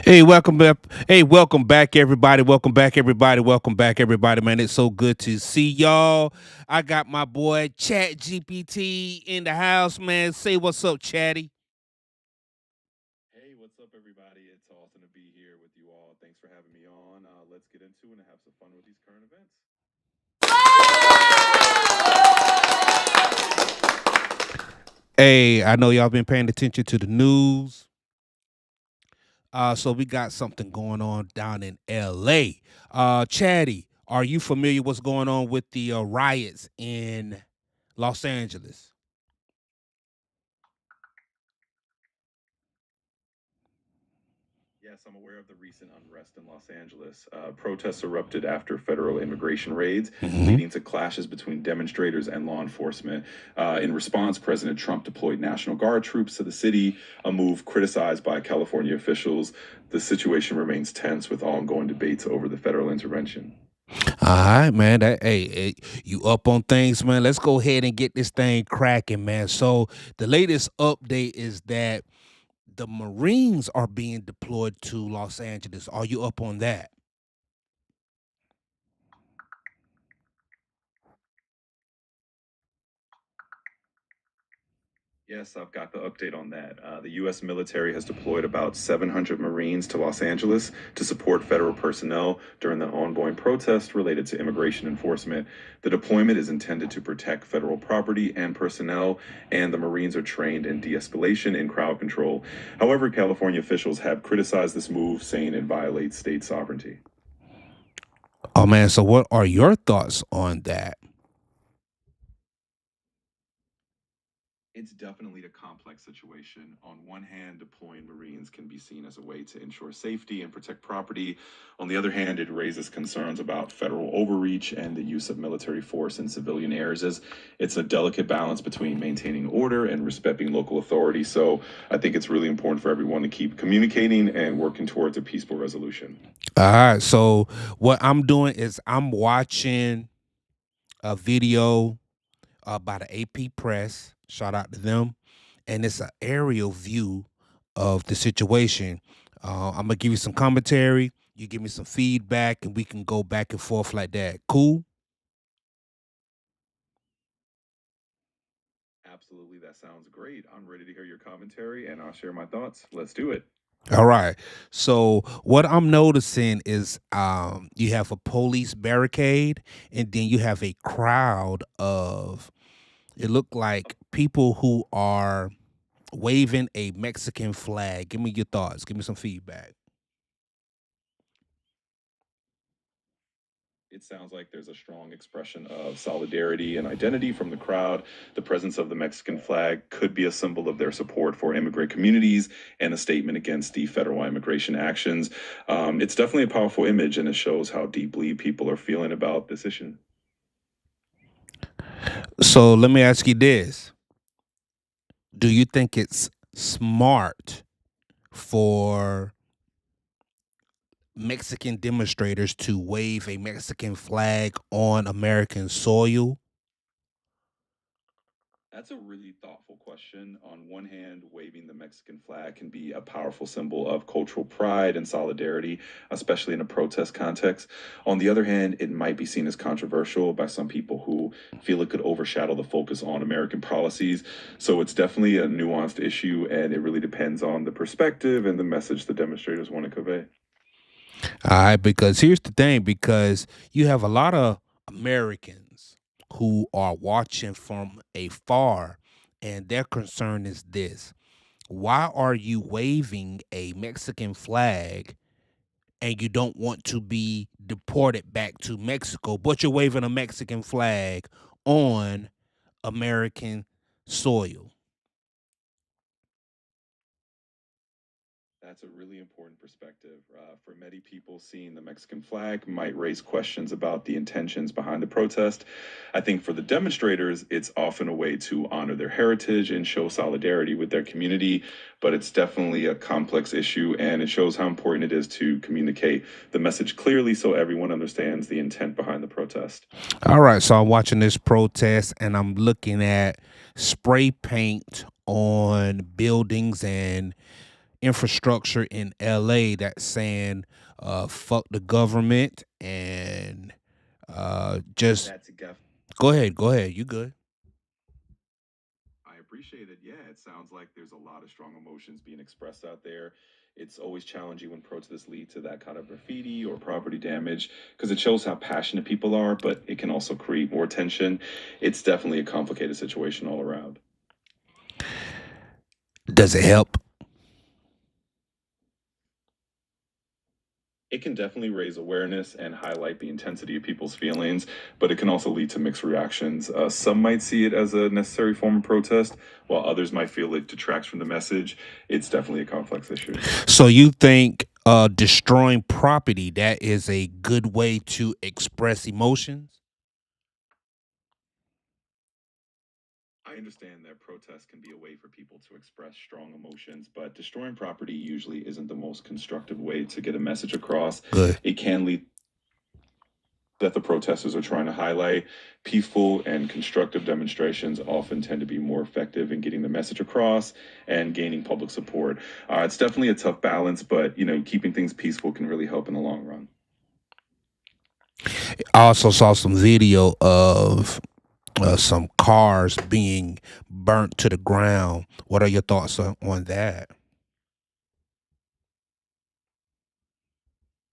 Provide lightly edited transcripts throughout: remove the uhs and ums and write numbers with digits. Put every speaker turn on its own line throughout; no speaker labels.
Hey, welcome back. Hey, welcome back, everybody. Welcome back, everybody. Welcome back, everybody. Man, it's so good to see y'all. I got my boy Chat GPT in the house, man. Say what's up, Chatty.
Hey, what's up, everybody? It's awesome to be here with you all. Thanks for having me on. Let's get into it and have some fun with these current events.
Hey, I know y'all been paying attention to the news. So we got something going on down in LA. Chatty, are you familiar what's going on with the riots in Los Angeles?
Yes, I'm aware of the recent unrest in Los Angeles. Protests erupted after federal immigration raids,
Hmm.
leading to clashes between demonstrators and law enforcement. In response, President Trump deployed National Guard troops to the city, a move criticized by California officials. The situation remains tense with ongoing debates over the federal intervention.
All right, man. Hey, you up on things, man? Let's go ahead and get this thing cracking, man. So the latest update is that the Marines are being deployed to Los Angeles. Are you up on that?
Yes, I've got the update on that. The U.S. military has deployed about 700 Marines to Los Angeles to support federal personnel during the ongoing protest related to immigration enforcement. The deployment is intended to protect federal property and personnel, and the Marines are trained in de escalation and crowd control. However, California officials have criticized this move, saying it violates state sovereignty.
Oh man. So what are your thoughts on that?
It's definitely a complex situation. On one hand, deploying Marines can be seen as a way to ensure safety and protect property. On the other hand, it raises concerns about federal overreach and the use of military force in civilian areas. It's a delicate balance between maintaining order and respecting local authority. So I think it's really important for everyone to keep communicating and working towards a peaceful resolution.
All right. So what I'm doing is I'm watching a video by the AP Press. Shout out to them, and it's an aerial view of the situation. I'm gonna give you some commentary. You give me some feedback, and we can go back and forth like that. Cool.
Absolutely, that sounds great. I'm ready to hear your commentary and I'll share my thoughts. Let's do it.
All right. So what I'm noticing is you have a police barricade, and then you have a crowd of it look like people who are waving a Mexican flag. Give me your thoughts. Give me some feedback.
It sounds like there's a strong expression of solidarity and identity from the crowd. The presence of the Mexican flag could be a symbol of their support for immigrant communities and a statement against the federal immigration actions. It's definitely a powerful image, and it shows how deeply people are feeling about this issue.
So let me ask you this. Do you think it's smart for Mexican demonstrators to wave a Mexican flag on American soil?
That's a really thoughtful question. On one hand, waving the Mexican flag can be a powerful symbol of cultural pride and solidarity, especially in a protest context. On the other hand, it might be seen as controversial by some people who feel it could overshadow the focus on American policies. So it's definitely a nuanced issue, and it really depends on the perspective and the message the demonstrators want to convey.
All right, because here's the thing, because you have a lot of Americans who are watching from afar, and their concern is this. Why are you waving a Mexican flag and you don't want to be deported back to Mexico, but you're waving a Mexican flag on American soil?
That's a really important perspective. For many people, seeing the Mexican flag might raise questions about the intentions behind the protest. I think for the demonstrators, it's often a way to honor their heritage and show solidarity with their community. But it's definitely a complex issue, and it shows how important it is to communicate the message clearly so everyone understands the intent behind the protest.
All right, so I'm watching this protest and I'm looking at spray paint on buildings, and infrastructure in LA that's saying fuck the government and just
That's a guff.
go ahead, you good.
I appreciate it. Yeah, it sounds like there's a lot of strong emotions being expressed out there. It's always challenging when protests lead to that kind of graffiti or property damage because it shows how passionate people are, but it can also create more tension. It's definitely a complicated situation all around.
Does it help?
It can definitely raise awareness and highlight the intensity of people's feelings, but it can also lead to mixed reactions. Some might see it as a necessary form of protest, while others might feel it detracts from the message. It's definitely a complex issue.
So you think destroying property that is a good way to express emotions?
I understand that protests can be a way for people to express strong emotions, but destroying property usually isn't the most constructive way to get a message across.
Good.
It can lead that the protesters are trying to highlight. Peaceful and constructive demonstrations often tend to be more effective in getting the message across and gaining public support. It's definitely a tough balance, but keeping things peaceful can really help in the long run.
I also saw some video of some cars being burnt to the ground. What are your thoughts on that?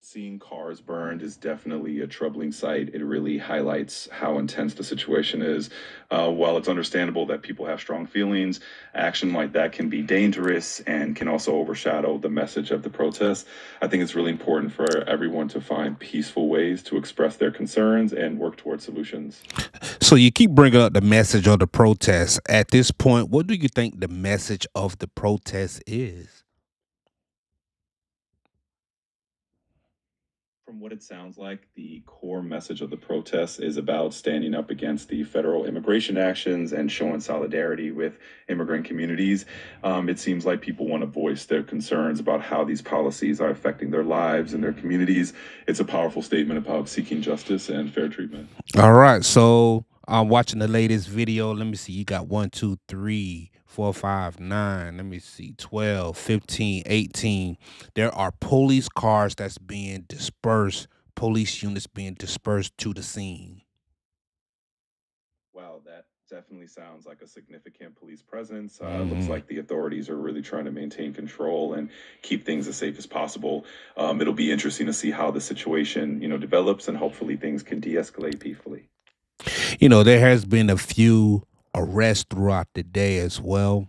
Seeing cars burned is definitely a troubling sight. It really highlights how intense the situation is. While it's understandable that people have strong feelings, action like that can be dangerous and can also overshadow the message of the protest. I think it's really important for everyone to find peaceful ways to express their concerns and work towards solutions.
So you keep bringing up the message of the protest. At this point, what do you think the message of the protest is?
From what it sounds like, the core message of the protest is about standing up against the federal immigration actions and showing solidarity with immigrant communities. It seems like people want to voice their concerns about how these policies are affecting their lives and their communities. It's a powerful statement about seeking justice and fair treatment.
All right. So I'm watching the latest video. Let me see. You got 1, 2, 3, 4, 5, 9. Let me see. 12, 15, 18. There are police cars that's being dispersed, police units being dispersed to the scene.
Wow, that definitely sounds like a significant police presence. Looks
Hmm.
like the authorities are really trying to maintain control and keep things as safe as possible. It'll be interesting to see how the situation, develops, and hopefully things can de-escalate peacefully.
There has been a few arrests throughout the day as well.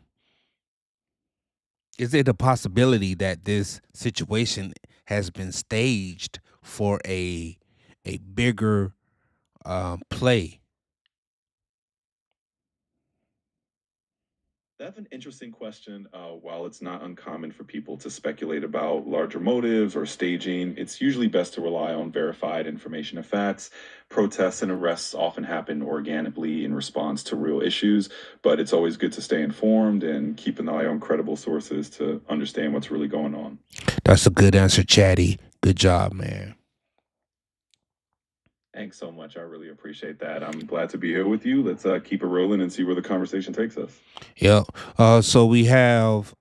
Is it a possibility that this situation has been staged for a bigger play?
That's an interesting question. While it's not uncommon for people to speculate about larger motives or staging, it's usually best to rely on verified information and facts. Protests and arrests often happen organically in response to real issues, but it's always good to stay informed and keep an eye on credible sources to understand what's really going on.
That's a good answer, Chatty. Good job, man.
Thanks so much. I really appreciate that. I'm glad to be here with you. Let's keep it rolling and see where the conversation takes us.
Yep. So we have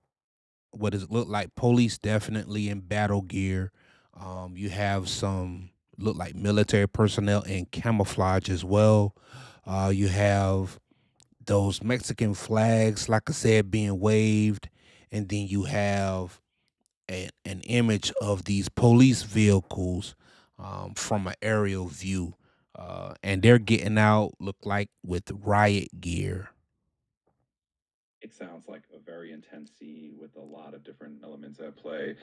what does it look like? Police definitely in battle gear. You have some look like military personnel in camouflage as well. You have those Mexican flags, like I said, being waved, and then you have an image of these police vehicles from an aerial view, and they're getting out, look like with riot gear.
It sounds like a very intense scene with a lot of different elements at play.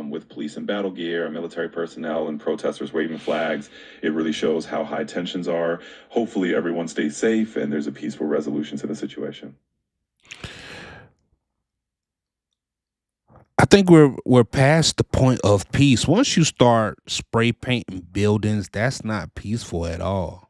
With police in battle gear, military personnel, and protesters waving flags, it really shows how high tensions are. Hopefully, everyone stays safe and there's a peaceful resolution to the situation.
I think we're past the point of peace. Once you start spray painting buildings, that's not peaceful at all.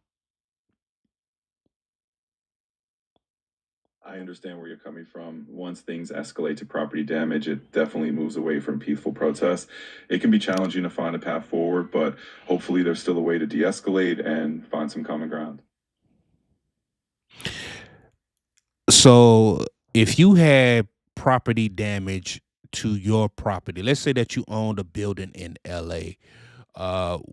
I understand where you're coming from. Once things escalate to property damage, it definitely moves away from peaceful protests. It can be challenging to find a path forward, but hopefully, there's still a way to de escalate and find some common ground.
So if you had property damage to your property, let's say that you owned a building in LA,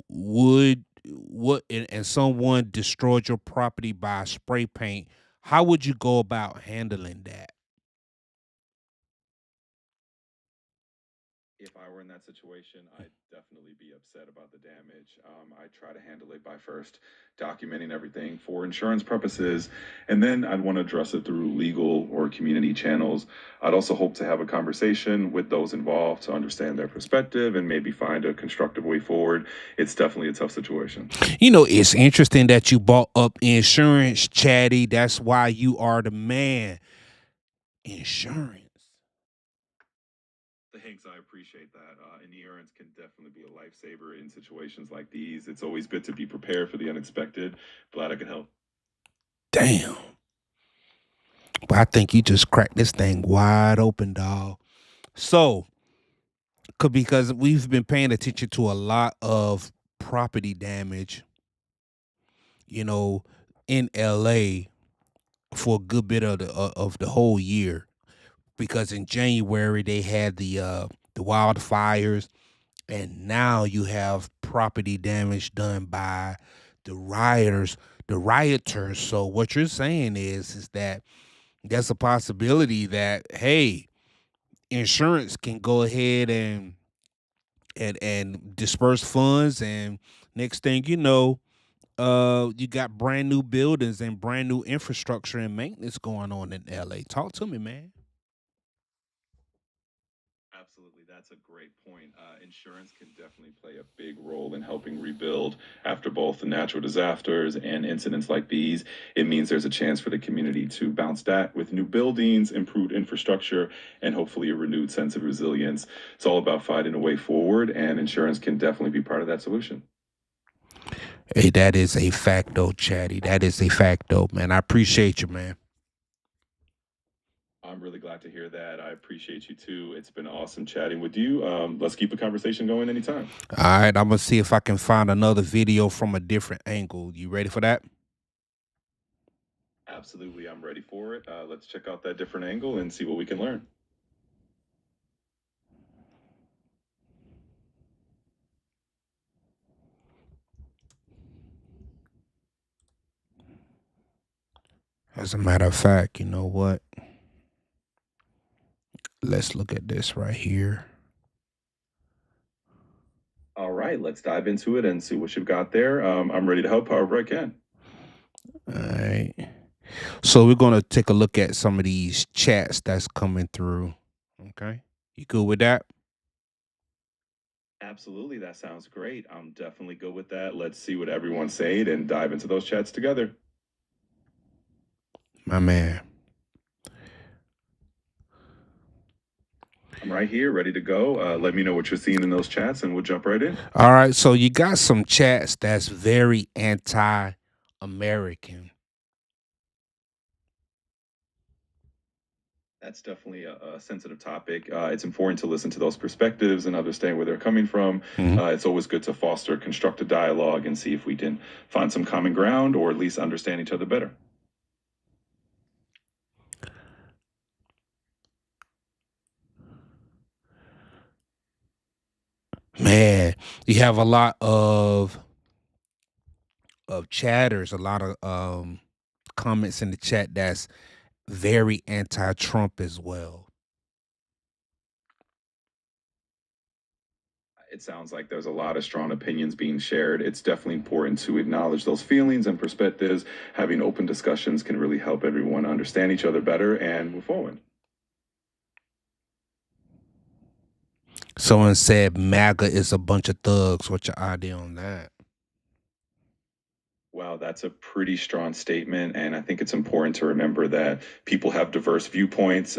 would what and someone destroyed your property by spray paint, how would you go about handling that?
If I were in that situation, I'd definitely be upset about the damage. I try to handle it by first documenting everything for insurance purposes, and then I'd want to address it through legal or community channels. I'd also hope to have a conversation with those involved to understand their perspective and maybe find a constructive way forward. It's definitely a tough situation.
It's interesting that you brought up insurance, Chatty. That's why you are the man. Insurance.
Thanks, I appreciate that. Insurance can definitely be a lifesaver in situations like these. It's always good to be prepared for the unexpected. Glad I could help.
Damn. But I think you just cracked this thing wide open, dog. So, because we've been paying attention to a lot of property damage, you know, in LA for a good bit of the whole year. Because in January they had the wildfires, and now you have property damage done by the rioters, So what you're saying is that there's a possibility that, hey, insurance can go ahead and disperse funds, and next thing you know, you got brand new buildings and brand new infrastructure and maintenance going on in LA. Talk to me, man.
Absolutely, that's a great point. Insurance can definitely play a big role in helping rebuild after both the natural disasters and incidents like these. It means there's a chance for the community to bounce back with new buildings, improved infrastructure, and hopefully a renewed sense of resilience. It's all about finding a way forward, and insurance can definitely be part of that solution.
Hey, that is a facto, Chatty. That is a facto, man. I appreciate you, man.
I'm really glad to hear that. I appreciate you too. It's been awesome chatting with you. Let's keep a conversation going anytime.
All right, I'm gonna see if I can find another video from a different angle. You ready for that?
Absolutely, I'm ready for it. Let's check out that different angle and see what we can learn.
As a matter of fact, you know what? Let's look at this right here.
All right, let's dive into it and see what you've got there. I'm ready to help however I can.
All right. So we're gonna take a look at some of these chats that's coming through. Okay. You cool with that?
Absolutely, that sounds great. I'm definitely good with that. Let's see what everyone's saying and dive into those chats together.
My man.
I'm right here, ready to go. Let me know what you're seeing in those chats and we'll jump right in.
All right. So you got some chats that's very anti-American.
That's definitely a sensitive topic. It's important to listen to those perspectives and understand where they're coming from.
Mhm.
It's always good to foster constructive dialogue and see if we can find some common ground or at least understand each other better.
Man, you have a lot of chatters, a lot of comments in the chat that's very anti-Trump as well.
It sounds like there's a lot of strong opinions being shared. It's definitely important to acknowledge those feelings and perspectives. Having open discussions can really help everyone understand each other better and move forward.
Someone said MAGA is a bunch of thugs. What's your idea on that?
Wow, that's a pretty strong statement. And I think it's important to remember that people have diverse viewpoints.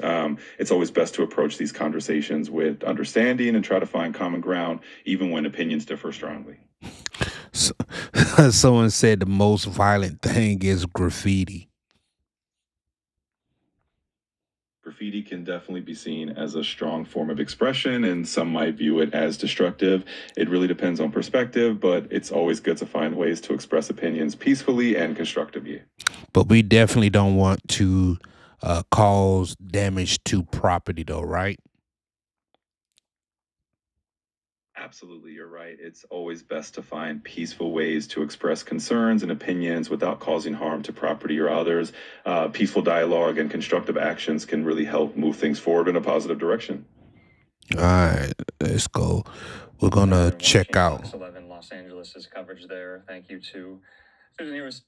It's always best to approach these conversations with understanding and try to find common ground, even when opinions differ strongly.
So, someone said the most violent thing is graffiti.
Graffiti can definitely be seen as a strong form of expression, and some might view it as destructive. It really depends on perspective, but it's always good to find ways to express opinions peacefully and constructively.
But we definitely don't want to cause damage to property, though, right?
Absolutely, you're right. It's always best to find peaceful ways to express concerns and opinions without causing harm to property or others. Peaceful dialogue and constructive actions can really help move things forward in a positive direction.
All right, let's go. We're gonna check
Watching
out.
Fox 11 Los Angeles' coverage there. Thank you to Susan Heroes,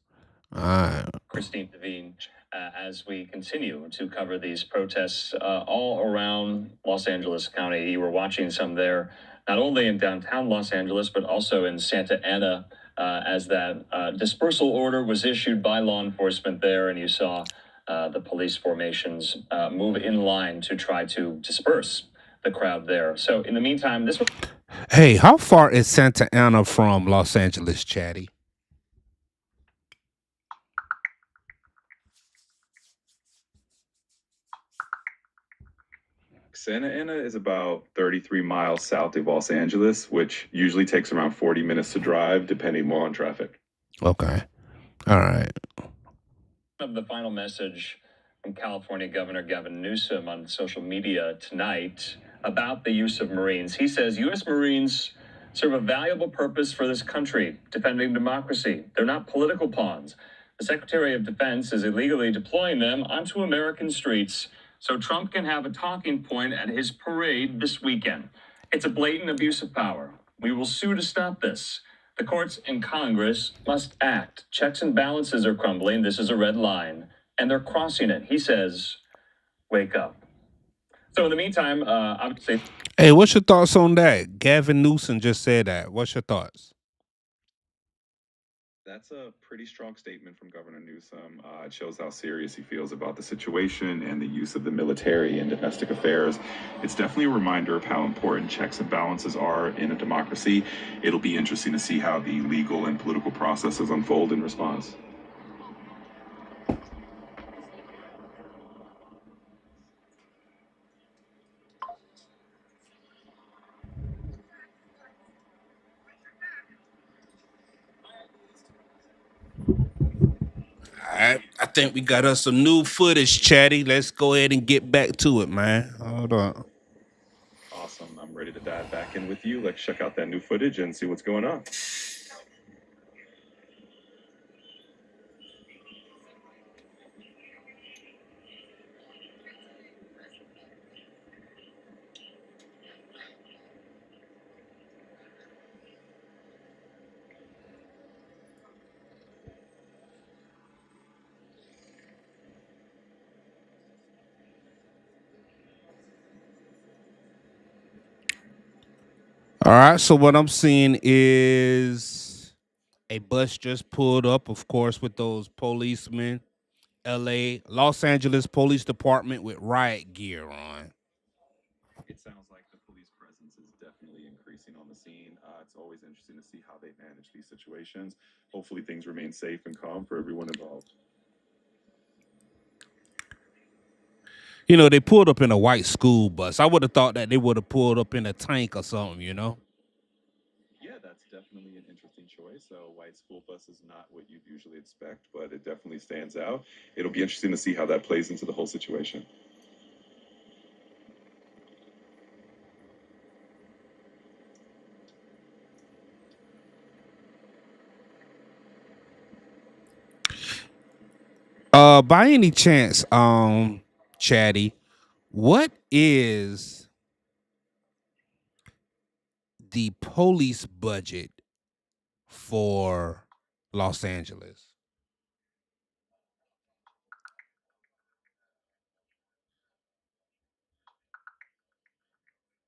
All right.
Christine Devine, as we continue to cover these protests all around Los Angeles County. You were watching some there, not only in downtown Los Angeles, but also in Santa Ana, as that dispersal order was issued by law enforcement there, and you saw the police formations move in line to try to disperse the crowd there. So, in the meantime, this was.
Hey, how far is Santa Ana from Los Angeles, Chatty?
Santa Ana is about 33 miles south of Los Angeles, which usually takes around 40 minutes to drive, depending more on traffic.
Okay. All right.
Of the final message from California Governor Gavin Newsom on social media tonight about the use of Marines. He says U.S. Marines serve a valuable purpose for this country, defending democracy. They're not political pawns. The Secretary of Defense is illegally deploying them onto American streets so Trump can have a talking point at his parade this weekend. It's a blatant abuse of power. We will sue to stop this. The courts and Congress must act. Checks and balances are crumbling. This is a red line, and they're crossing it. He says, wake up. So, in the meantime, obviously.
Hey, what's your thoughts on that? Gavin Newsom just said that. What's your thoughts?
That's a pretty strong statement from Governor Newsom. It shows how serious he feels about the situation and the use of the military in domestic affairs. It's definitely a reminder of how important checks and balances are in a democracy. It'll be interesting to see how the legal and political processes unfold in response.
All right. I think we got us some new footage, Chatty. Let's go ahead and get back to it, man. Hold on.
Awesome. I'm ready to dive back in with you. Let's check out that new footage and see what's going on.
All right. So what I'm seeing is a bus just pulled up, of course, with those policemen. LA, Los Angeles Police Department with riot gear on.
It sounds like the police presence is definitely increasing on the scene. It's always interesting to see how they manage these situations. Hopefully, things remain safe and calm for everyone involved.
You know, they pulled up in a white school bus. I would have thought that they would have pulled up in a tank or something, you know?
Yeah, that's definitely an interesting choice. A white school bus is not what you'd usually expect, but it definitely stands out. It'll be interesting to see how that plays into the whole situation.
By any chance, Chatty, what is the police budget for Los Angeles?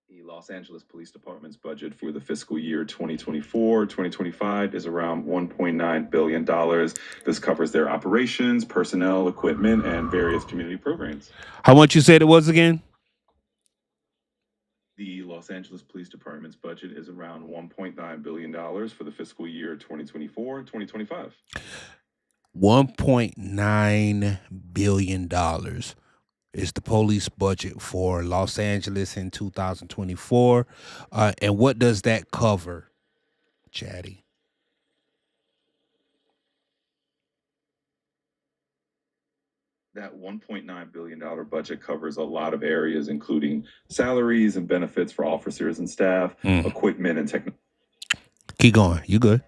The Los Angeles Police Department's budget for the fiscal year 2024-2025 is around $1.9 billion. This covers their operations, personnel, equipment, and various community programs.
How much you said it was again?
The Los Angeles Police Department's budget is around $1.9 billion for the fiscal year 2024-2025.
$1.9 billion is the police budget for Los Angeles in 2024. And what does that cover, Chatty?
That $1.9 billion budget covers a lot of areas, including salaries and benefits for officers and staff,
Mm.
equipment and technology.
Keep going. You good?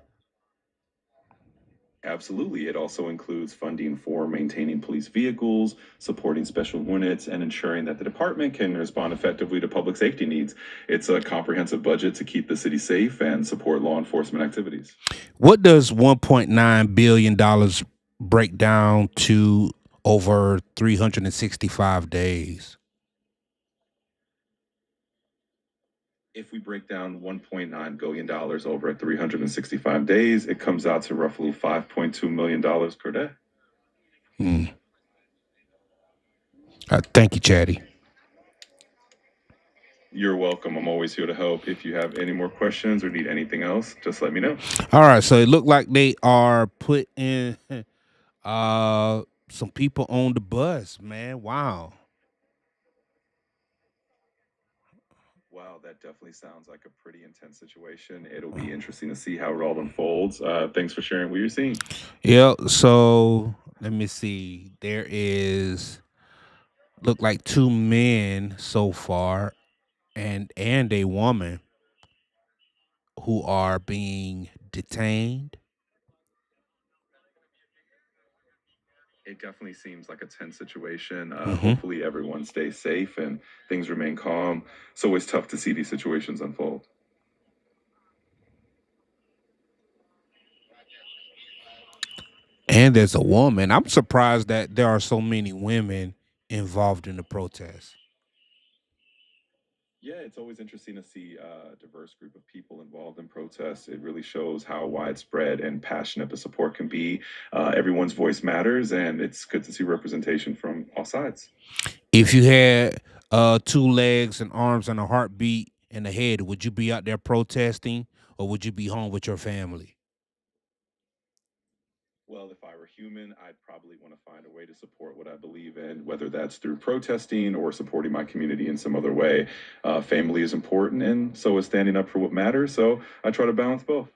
Absolutely. It also includes funding for maintaining police vehicles, supporting special units, and ensuring that the department can respond effectively to public safety needs. It's a comprehensive budget to keep the city safe and support law enforcement activities.
What does $1.9 billion break down to over 365 days?
If we break down $1.9 billion over 365 days, it comes out to roughly $5.2 million per day.
Mm. Thank you, Chatty.
You're welcome. I'm always here to help. If you have any more questions or need anything else, just let me know.
All right, so it looked like they are putting uh some people on the bus, man. Wow.
Wow, that definitely sounds like a pretty intense situation. It'll be interesting to see how it all unfolds. Thanks for sharing what you're seeing.
Yeah, so let me see. There is look like two men so far and a woman who are being detained.
It definitely seems like a tense situation.
Hmm.
Hopefully, everyone stays safe and things remain calm. It's always tough to see these situations unfold.
And there's a woman. I'm surprised that there are so many women involved in the protest.
Yeah, it's always interesting to see a diverse group of people involved in protests. It really shows how widespread and passionate the support can be. Everyone's voice matters, and it's good to see representation from all sides.
If you had two legs and arms and a heartbeat and a head, would you be out there protesting or would you be home with your family?
Well, if I were human, I'd probably want to find a way to support what I believe in, whether that's through protesting or supporting my community in some other way. Family is important, and so is standing up for what matters. So I try to balance both.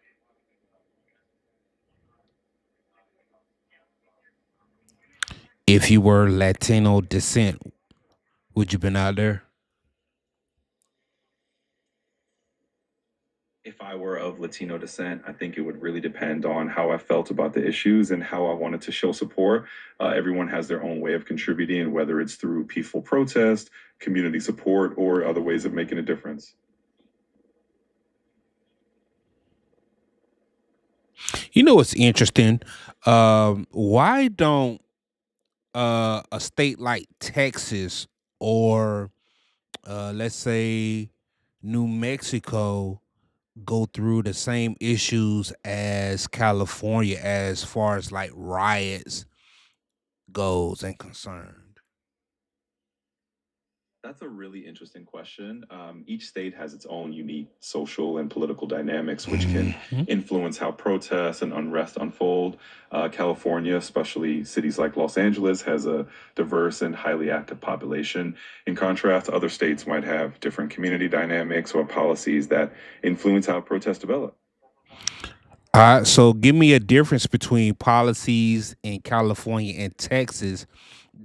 If you were Latino descent, would you been out there?
If I were of Latino descent, I think it would really depend on how I felt about the issues and how I wanted to show support. Everyone has their own way of contributing, whether it's through peaceful protest, community support, or other ways of making a difference.
You know what's interesting? Why don't a state like Texas or let's say New Mexico go through the same issues as California as far as like riots goes and concerned?
That's a really interesting question. Each state has its own unique social and political dynamics, which can
Mhm.
influence how protests and unrest unfold. California, especially cities like Los Angeles, has a diverse and highly active population. In contrast, other states might have different community dynamics or policies that influence how protests develop.
So give me a difference between policies in California and Texas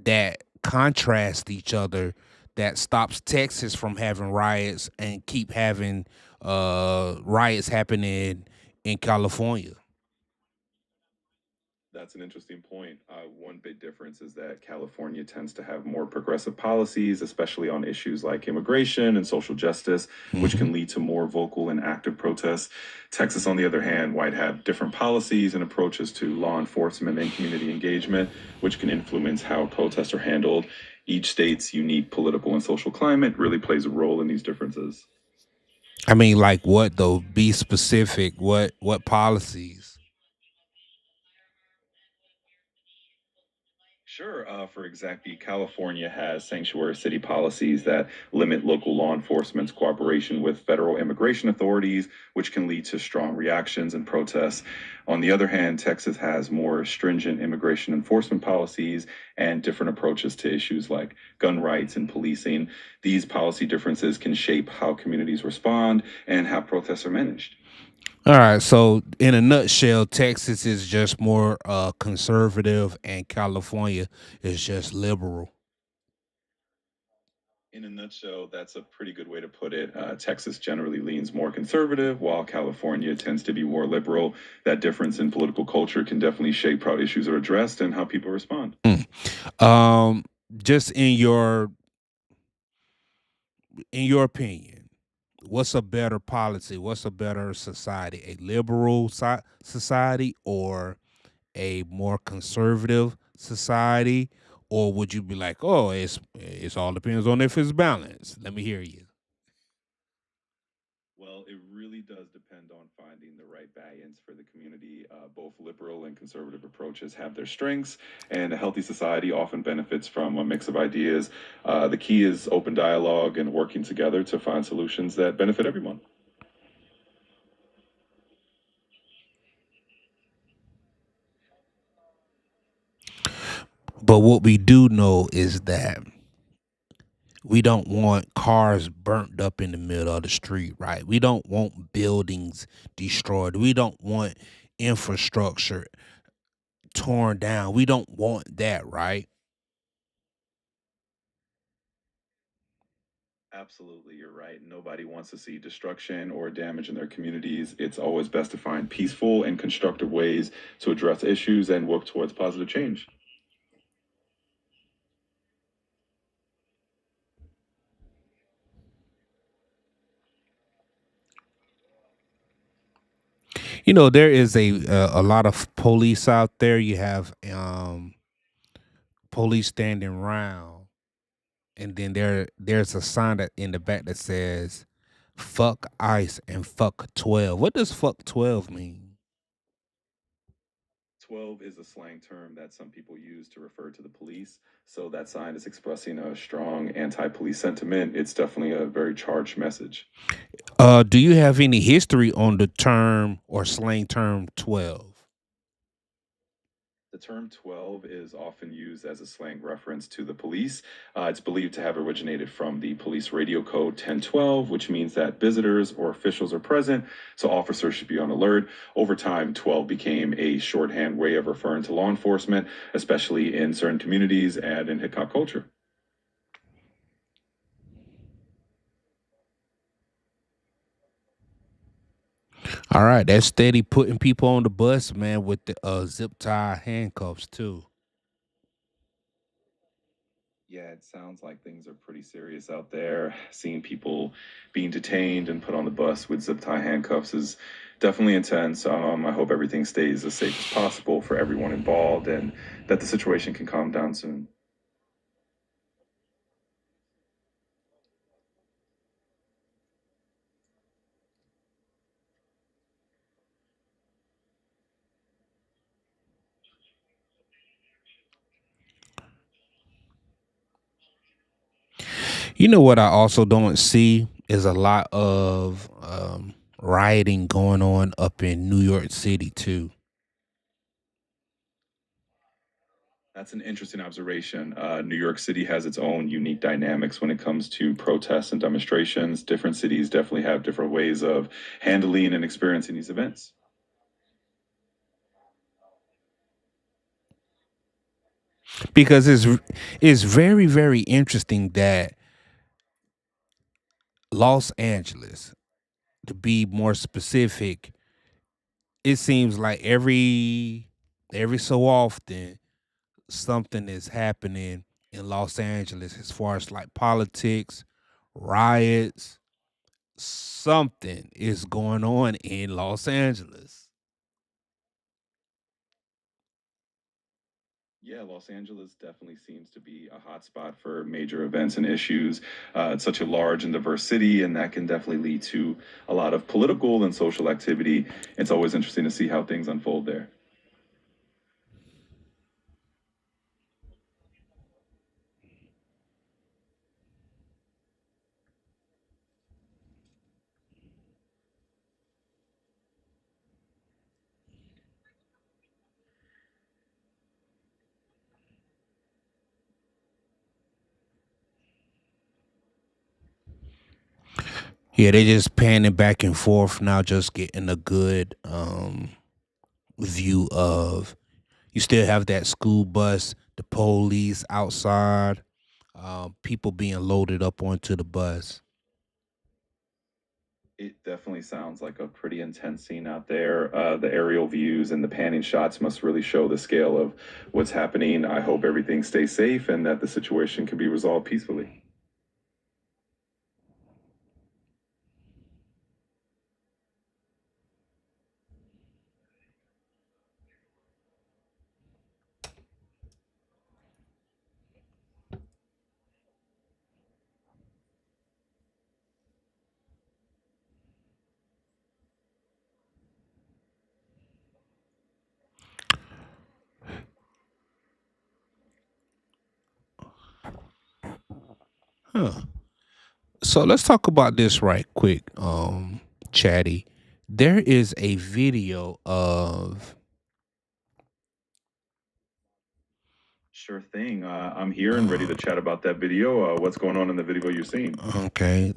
that contrast each other that stops Texas from having riots and keep having riots happening in California.
That's an interesting point. One big difference is that California tends to have more progressive policies, especially on issues like immigration and social justice, which
Mhm.
can lead to more vocal and active protests. Texas, on the other hand, might have different policies and approaches to law enforcement and community engagement, which can influence how protests are handled. Each state's unique political and social climate really plays a role in these differences.
I mean, like what though? Be specific. What policies?
Sure. For example, California has sanctuary city policies that limit local law enforcement's cooperation with federal immigration authorities, which can lead to strong reactions and protests. On the other hand, Texas has more stringent immigration enforcement policies and different approaches to issues like gun rights and policing. These policy differences can shape how communities respond and how protests are managed.
All right, so in a nutshell, Texas is just more conservative, and California is just liberal.
In a nutshell, that's a pretty good way to put it. Texas generally leans more conservative, while California tends to be more liberal. That difference in political culture can definitely shape how issues are addressed and how people respond.
Mm. Um, just in your opinion, what's a better policy? What's a better society? A liberal society or a more conservative society? Or would you be like, oh, it's all depends on if it's balanced? Let me hear you.
Well, it really does depend on finding the right balance for the community. Both liberal and conservative approaches have their strengths, and a healthy society often benefits from a mix of ideas. The key is open dialogue and working together to find solutions that benefit everyone.
But what we do know is that we don't want cars burnt up in the middle of the street, right? We don't want buildings destroyed. We don't want infrastructure torn down. We don't want that, right?
Absolutely, you're right. Nobody wants to see destruction or damage in their communities. It's always best to find peaceful and constructive ways to address issues and work towards positive change.
You know, there is a lot of police out there. You have police standing around, and then there's a sign that in the back that says "fuck ICE" and "fuck 12." What does "fuck 12" mean?
12 is a slang term that some people use to refer to the police. So that sign is expressing a strong anti police sentiment. It's definitely a very charged message.
Do you have any history on the term or slang term 12?
The term 12 is often used as a slang reference to the police. It's believed to have originated from the police radio code 1012, which means that visitors or officials are present, so officers should be on alert. Over time, 12 became a shorthand way of referring to law enforcement, especially in certain communities and in hip hop culture.
All right, that's steady putting people on the bus, man, with the zip tie handcuffs too.
Yeah, it sounds like things are pretty serious out there. Seeing people being detained and put on the bus with zip tie handcuffs is definitely intense. I hope everything stays as safe as possible for everyone involved and that the situation can calm down soon.
You know what I also don't see is a lot of rioting going on up in New York City too.
That's an interesting observation. New York City has its own unique dynamics when it comes to protests and demonstrations. Different cities definitely have different ways of handling and experiencing these events.
Because it's very interesting that Los Angeles, to be more specific, it seems like every so often something is happening in Los Angeles as far as like politics, riots, something is going on in Los Angeles.
Yeah, Los Angeles definitely seems to be a hotspot for major events and issues. It's such a large and diverse city, and that can definitely lead to a lot of political and social activity. It's always interesting to see how things unfold there.
Yeah, they just panning back and forth now, just getting a good view of. You still have that school bus, the police outside, people being loaded up onto the bus.
It definitely sounds like a pretty intense scene out there. The aerial views and the panning shots must really show the scale of what's happening. I hope everything stays safe and that the situation can be resolved peacefully.
Huh. So let's talk about this right quick, Chatty. There is a video of
Sure thing. I'm here and ready to chat about that video. What's going on in the video you're seeing?
okay,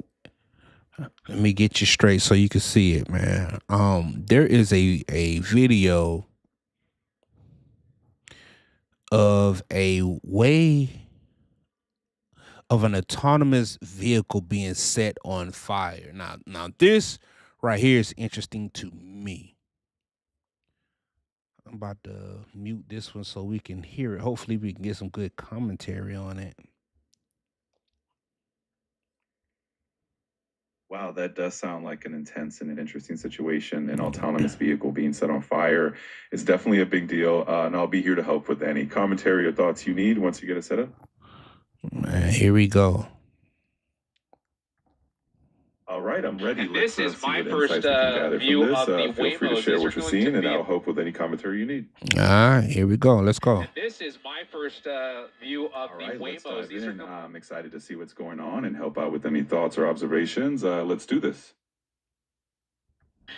let me get you straight so you can see it, man. There is a video of a way of an autonomous vehicle being set on fire. Now this right here is interesting to me. I'm about to mute this one so we can hear it. Hopefully, we can get some good commentary on it.
Wow, that does sound like an intense and an interesting situation. An autonomous vehicle being set on fire is definitely a big deal. And I'll be here to help with any commentary or thoughts you need once you get it set up.
Man, here we go.
All right, I'm ready.
And this
Let's
is
see
my
what
first
insights we can gather
view
from this.
of the
Feel free to
Waymos.
share
These are
what you're
going
seeing,
to
and
be.
I'll help with any commentary you need.
All right, here we go. Let's go.
And this is my first view of
All
the
right, let's
Waymos.
dive
These
in.
are.
I'm excited to see what's going on and help out with any thoughts or observations. Let's do this.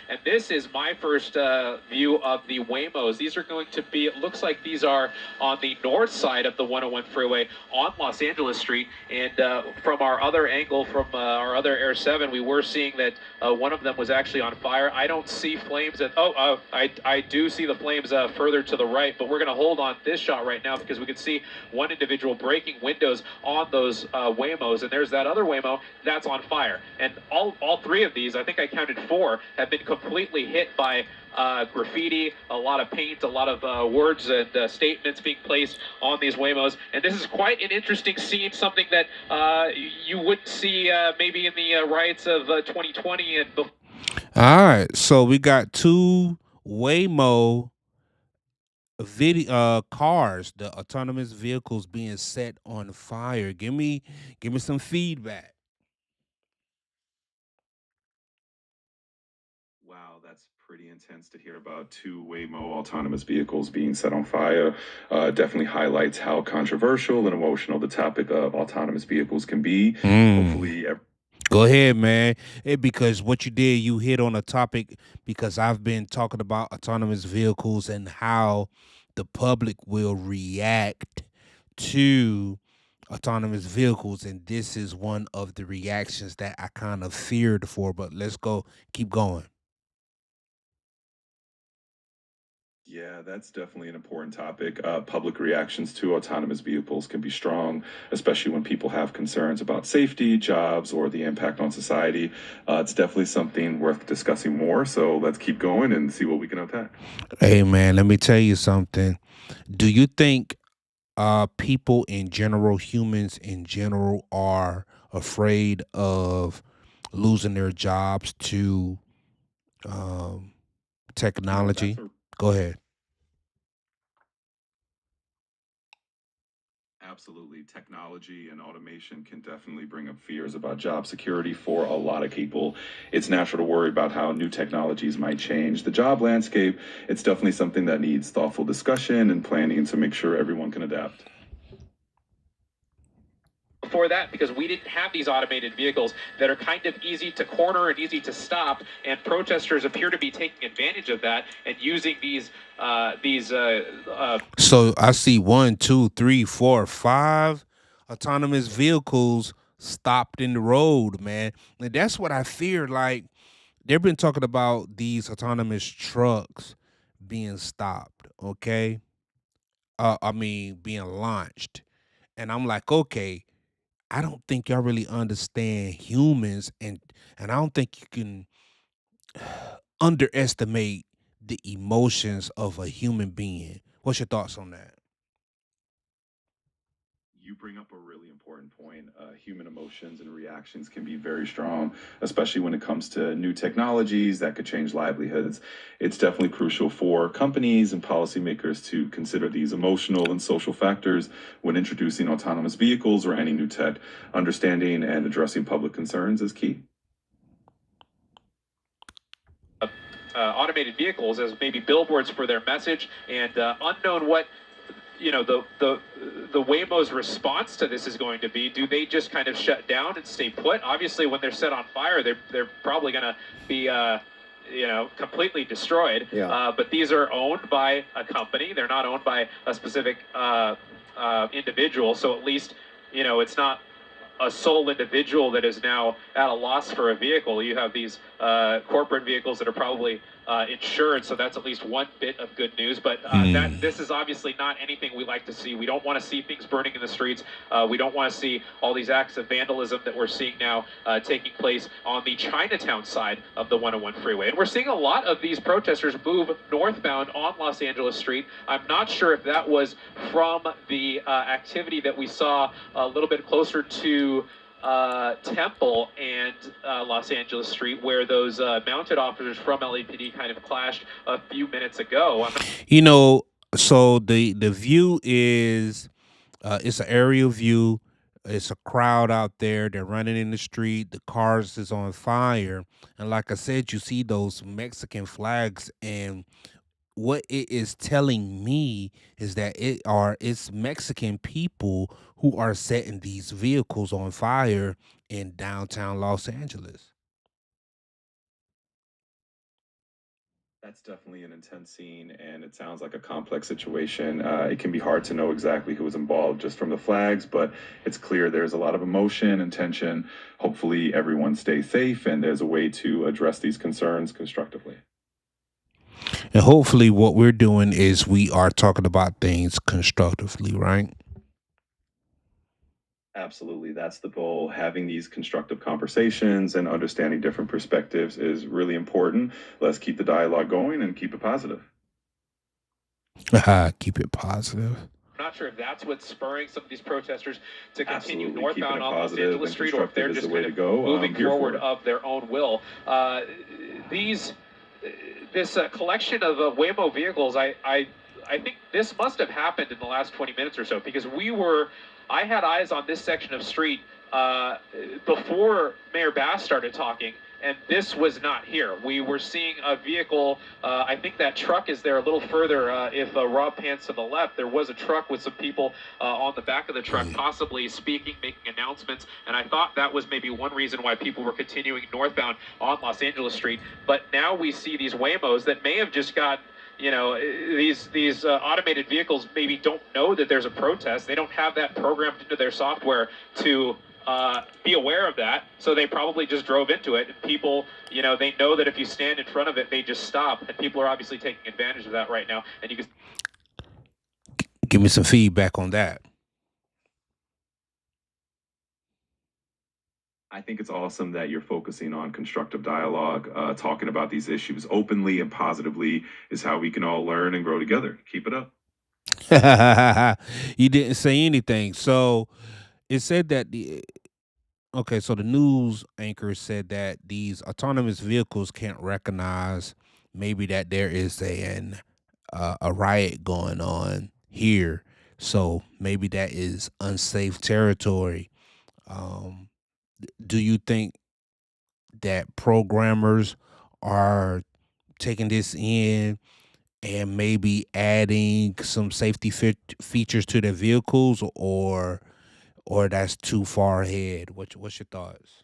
And this is my first view of the Waymos. These are going to be, it looks like these are on the north side of the 101 freeway on Los Angeles Street. And from our other angle, from our other Air 7, we were seeing that one of them was actually on fire. I don't see flames. I do see the flames further to the right, but we're going to hold on this shot right now because we can see one individual breaking windows on those Waymos. And there's that other Waymo that's on fire. And all three of these, I think I counted four, have been completely hit by graffiti, a lot of paint, a lot of words and statements being placed on these Waymos. And this is quite an interesting scene, something that you wouldn't see maybe in the riots of 2020 and before.
All right, so we got two Waymo video cars, the autonomous vehicles being set on fire. Give me some feedback.
Wow, that's pretty intense to hear about two Waymo autonomous vehicles being set on fire. Definitely highlights how controversial and emotional the topic of autonomous vehicles can be. Hopefully,
Go ahead, man. Because what you did, you hit on a topic because I've been talking about autonomous vehicles and how the public will react to autonomous vehicles. And this is one of the reactions that I kind of feared for. But let's go, keep going.
yeah, that's definitely an important topic. Public reactions to autonomous vehicles can be strong, especially when people have concerns about safety, jobs, or the impact on society. It's definitely something worth discussing more. So let's keep going and see what we can attack.
Hey, man, let me tell you something. Do you think people in general, humans in general, are afraid of losing their jobs to um,
You know, that's
technology?
a
Go ahead.
Absolutely. Technology and automation can definitely bring up fears about job security for a lot of people. It's natural to worry about how new technologies might change the job landscape. It's definitely something that needs thoughtful discussion and planning to make sure everyone can adapt.
Before that, because we didn't have these automated vehicles that are kind of easy to corner and easy to stop, and protesters appear to be taking advantage of that and using
So I see one, two, three, four, five autonomous vehicles stopped in the road, man. And that's what I fear. Like they've been talking about these autonomous trucks being stopped, okay? I mean being launched. And I'm like, okay, I don't think y'all really understand humans, and I don't think you can underestimate the emotions of a human being. What's your thoughts on that?
You bring up a really important point. Human emotions and reactions can be very strong, especially when it comes to new technologies that could change livelihoods. It's definitely crucial for companies and policymakers to consider these emotional and social factors when introducing autonomous vehicles or any new tech. Understanding and addressing public concerns is key.
Automated vehicles as maybe billboards for their message, and unknown what the Waymo's response to this is going to be. Do they just kind of shut down and stay put? Obviously, when they're set on fire, they're probably going to be completely destroyed.
Yeah.
But these are owned by a company. They're not owned by a specific individual. So at least it's not a sole individual that is now at a loss for a vehicle. You have these corporate vehicles that are probably insured, so that's at least one bit of good news. But this is obviously not anything we like to see. We don't want to see things burning in the streets. We don't want to see all these acts of vandalism that we're seeing now taking place on the Chinatown side of the 101 freeway. And we're seeing a lot of these protesters move northbound on Los Angeles Street. I'm not sure if that was from the activity that we saw a little bit closer to Temple and Los Angeles Street, where those mounted officers from LAPD kind of clashed a few minutes ago.
You know, so the view is it's an aerial view. It's a crowd out there. They're running in the street. The cars is on fire, and like I said, you see those Mexican flags. And what it is telling me is that it's Mexican people who are setting these vehicles on fire in downtown Los Angeles.
That's definitely an intense scene, and it sounds like a complex situation. It can be hard to know exactly who was involved just from the flags, but it's clear there's a lot of emotion and tension. Hopefully, everyone stays safe, and there's a way to address these concerns constructively.
And hopefully, what we're doing is we are talking about things constructively, right?
Absolutely, that's the goal. Having these constructive conversations and understanding different perspectives is really important. Let's keep the dialogue going and keep it positive.
Keep it positive.
I'm not sure if that's what's spurring some of these protesters to continue
Absolutely.
northbound on Los
Positive
Angeles
and
Street, or if they're
constructive is
just
the way
kind
to
of
go.
moving
Here for
forward
it.
of their own will. These this collection of Waymo vehicles, I think this must have happened in the last 20 minutes or so, because I had eyes on this section of street before Mayor Bass started talking, and this was not here. We were seeing a vehicle. I think that truck is there a little further. If Rob pans to the left, there was a truck with some people on the back of the truck, possibly speaking, making announcements. And I thought that was maybe one reason why people were continuing northbound on Los Angeles Street. But now we see these Waymos that may have just got these automated vehicles maybe don't know that there's a protest. They don't have that programmed into their software to be aware of that, so they probably just drove into it. And people, they know that if you stand in front of it, they just stop, and people are obviously taking advantage of that right now. And you can
Give me some feedback on that.
I think it's awesome that you're focusing on constructive dialogue. Talking about these issues openly and positively is how we can all learn and grow together. Keep it up.
You didn't say anything. So it said that the news anchor said that these autonomous vehicles can't recognize maybe that there is a riot going on here. So maybe that is unsafe territory. Um, do you think that programmers are taking this in and maybe adding some safety features to their vehicles, or that's too far ahead? What's your thoughts?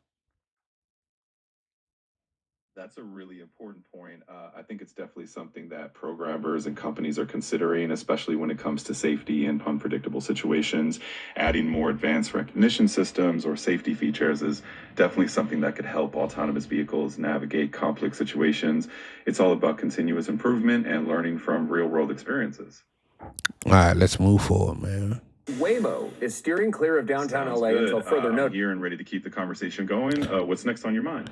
That's a really important point. I think it's definitely something that programmers and companies are considering, especially when it comes to safety in unpredictable situations. Adding more advanced recognition systems or safety features is definitely something that could help autonomous vehicles navigate complex situations. It's all about continuous improvement and learning from real world experiences.
All right, let's move forward, man.
Waymo is steering clear of downtown
Sounds
LA
good.
until further
I'm
notice.
here and ready to keep the conversation going. What's next on your mind?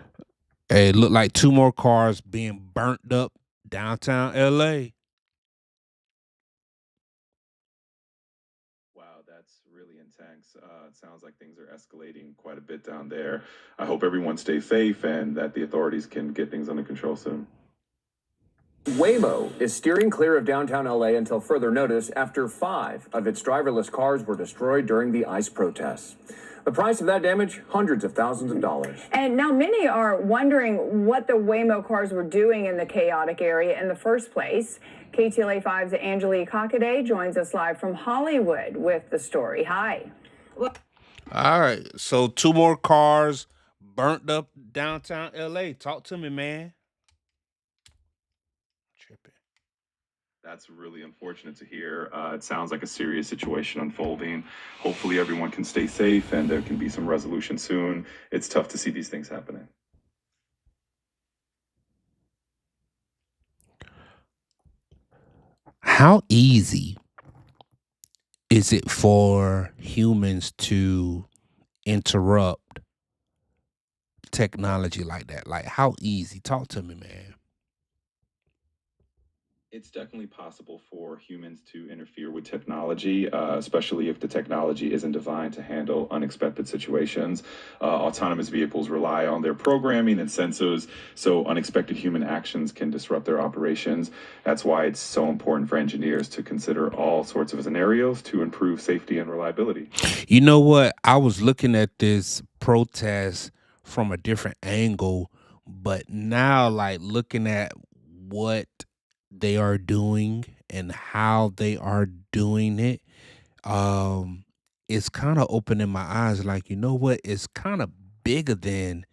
Hey, it looked like two more cars being burnt up downtown LA.
Wow, that's really intense. It sounds like things are escalating quite a bit down there. I hope everyone stays safe and that the authorities can get things under control soon.
Waymo is steering clear of downtown LA until further notice after 5 of its driverless cars were destroyed during the ICE protests. The price of that damage, hundreds of thousands of dollars.
And now many are wondering what the Waymo cars were doing in the chaotic area in the first place. KTLA 5's Angelique Hockaday joins us live from Hollywood with the story. Hi.
All right, so two more cars burnt up downtown LA. Talk to me, man. Tripping.
That's really unfortunate to hear. It sounds like a serious situation unfolding. Hopefully, everyone can stay safe and there can be some resolution soon. It's tough to see these things happening.
How easy is it for humans to interrupt technology like that? Like, how easy? Talk to me, man.
It's definitely possible for humans to interfere with technology, especially if the technology isn't designed to handle unexpected situations. Autonomous vehicles rely on their programming and sensors, so unexpected human actions can disrupt their operations. That's why it's so important for engineers to consider all sorts of scenarios to improve safety and reliability.
You know what? I was looking at this protest from a different angle, but now, like, looking at what they are doing and how they are doing it, um, it's kind of opening my eyes. Like, you know what? It's kind of bigger than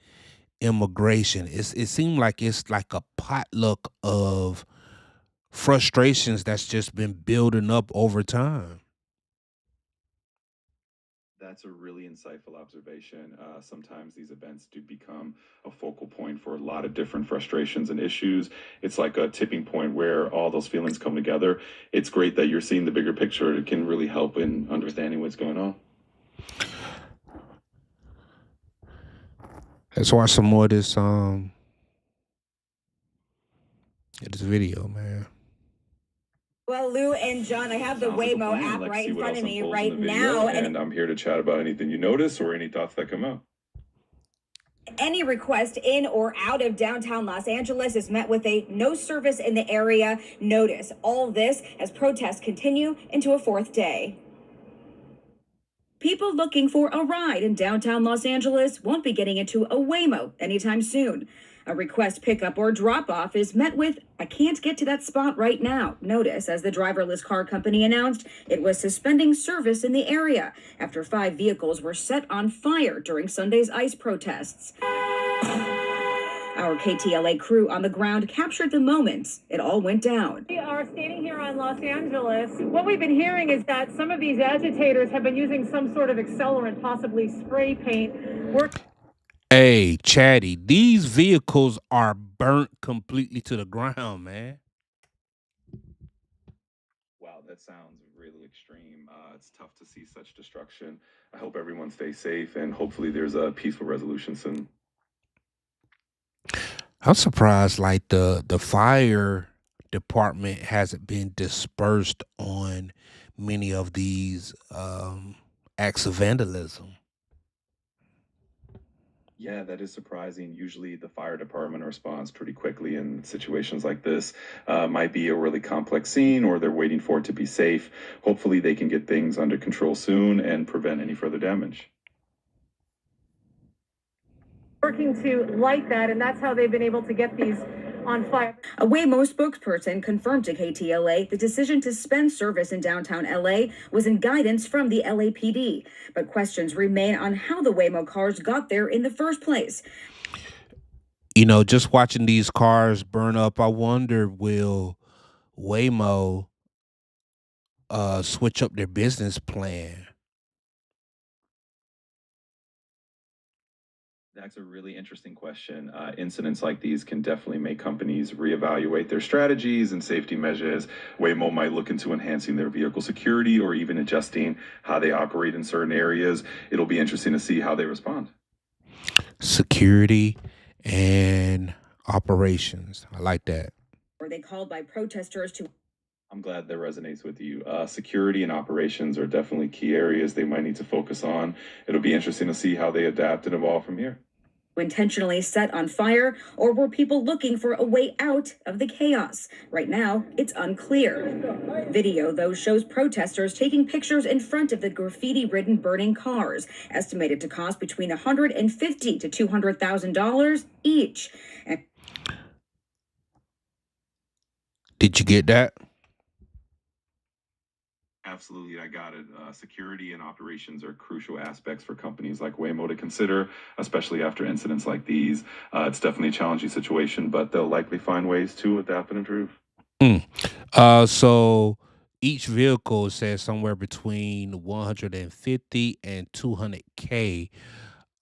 immigration. It seemed like it's like a potluck of frustrations that's just been building up over time.
That's a really insightful observation. Sometimes these events do become a focal point for a lot of different frustrations and issues. It's like a tipping point where all those feelings come together. It's great that you're seeing the bigger picture. It can really help in understanding what's going on.
Let's watch some more of this video, man.
Well, Lou and John, I have the
Sounds like a
Waymo
plan.
app
Let's
right
see
in
what
front
else
of me
unfolds in
right
the video,
now.
and I'm here to chat about anything you notice or any thoughts that come up.
Any request in or out of downtown Los Angeles is met with a no service in the area notice. All this as protests continue into a fourth day. People looking for a ride in downtown Los Angeles won't be getting into a Waymo anytime soon. A request pickup or drop off is met with, "I can't get to that spot right now" notice, as the driverless car company announced it was suspending service in the area after 5 vehicles were set on fire during Sunday's ICE protests. Our KTLA crew on the ground captured the moments it all went down.
We are standing here on Los Angeles. What we've been hearing is that some of these agitators have been using some sort of accelerant, possibly spray paint.
Hey, Chatty, these vehicles are burnt completely to the ground, man.
Wow, that sounds really extreme. It's tough to see such destruction. I hope everyone stays safe and hopefully there's a peaceful resolution soon.
I'm surprised, like, the fire department hasn't been dispersed on many of these acts of vandalism.
Yeah, that is surprising. Usually, the fire department responds pretty quickly in situations like this. Might be a really complex scene, or they're waiting for it to be safe. Hopefully, they can get things under control soon and prevent any further damage.
Working to light that, and that's how they've been able to get these on fire.
A Waymo spokesperson confirmed to KTLA the decision to suspend service in downtown LA was in guidance from the LAPD, but questions remain on how the Waymo cars got there in the first place.
Just watching these cars burn up, I wonder will Waymo switch up their business plan?
That's a really interesting question. Incidents like these can definitely make companies reevaluate their strategies and safety measures. Waymo might look into enhancing their vehicle security or even adjusting how they operate in certain areas. It'll be interesting to see how they respond.
Security and operations. I like that.
Or they called by protesters to.
I'm glad that resonates with you. Security and operations are definitely key areas they might need to focus on. It'll be interesting to see how they adapt and evolve from here.
Intentionally set on fire, or were people looking for a way out of the chaos? Right now, it's unclear. Video, though, shows protesters taking pictures in front of the graffiti-ridden burning cars, estimated to cost between $150,000 to $200,000 each.
Did you get that?
Absolutely, I got it. Security and operations are crucial aspects for companies like Waymo to consider, especially after incidents like these. It's definitely a challenging situation, but they'll likely find ways to adapt and improve.
Mm. So each vehicle says somewhere between 150 and 200K.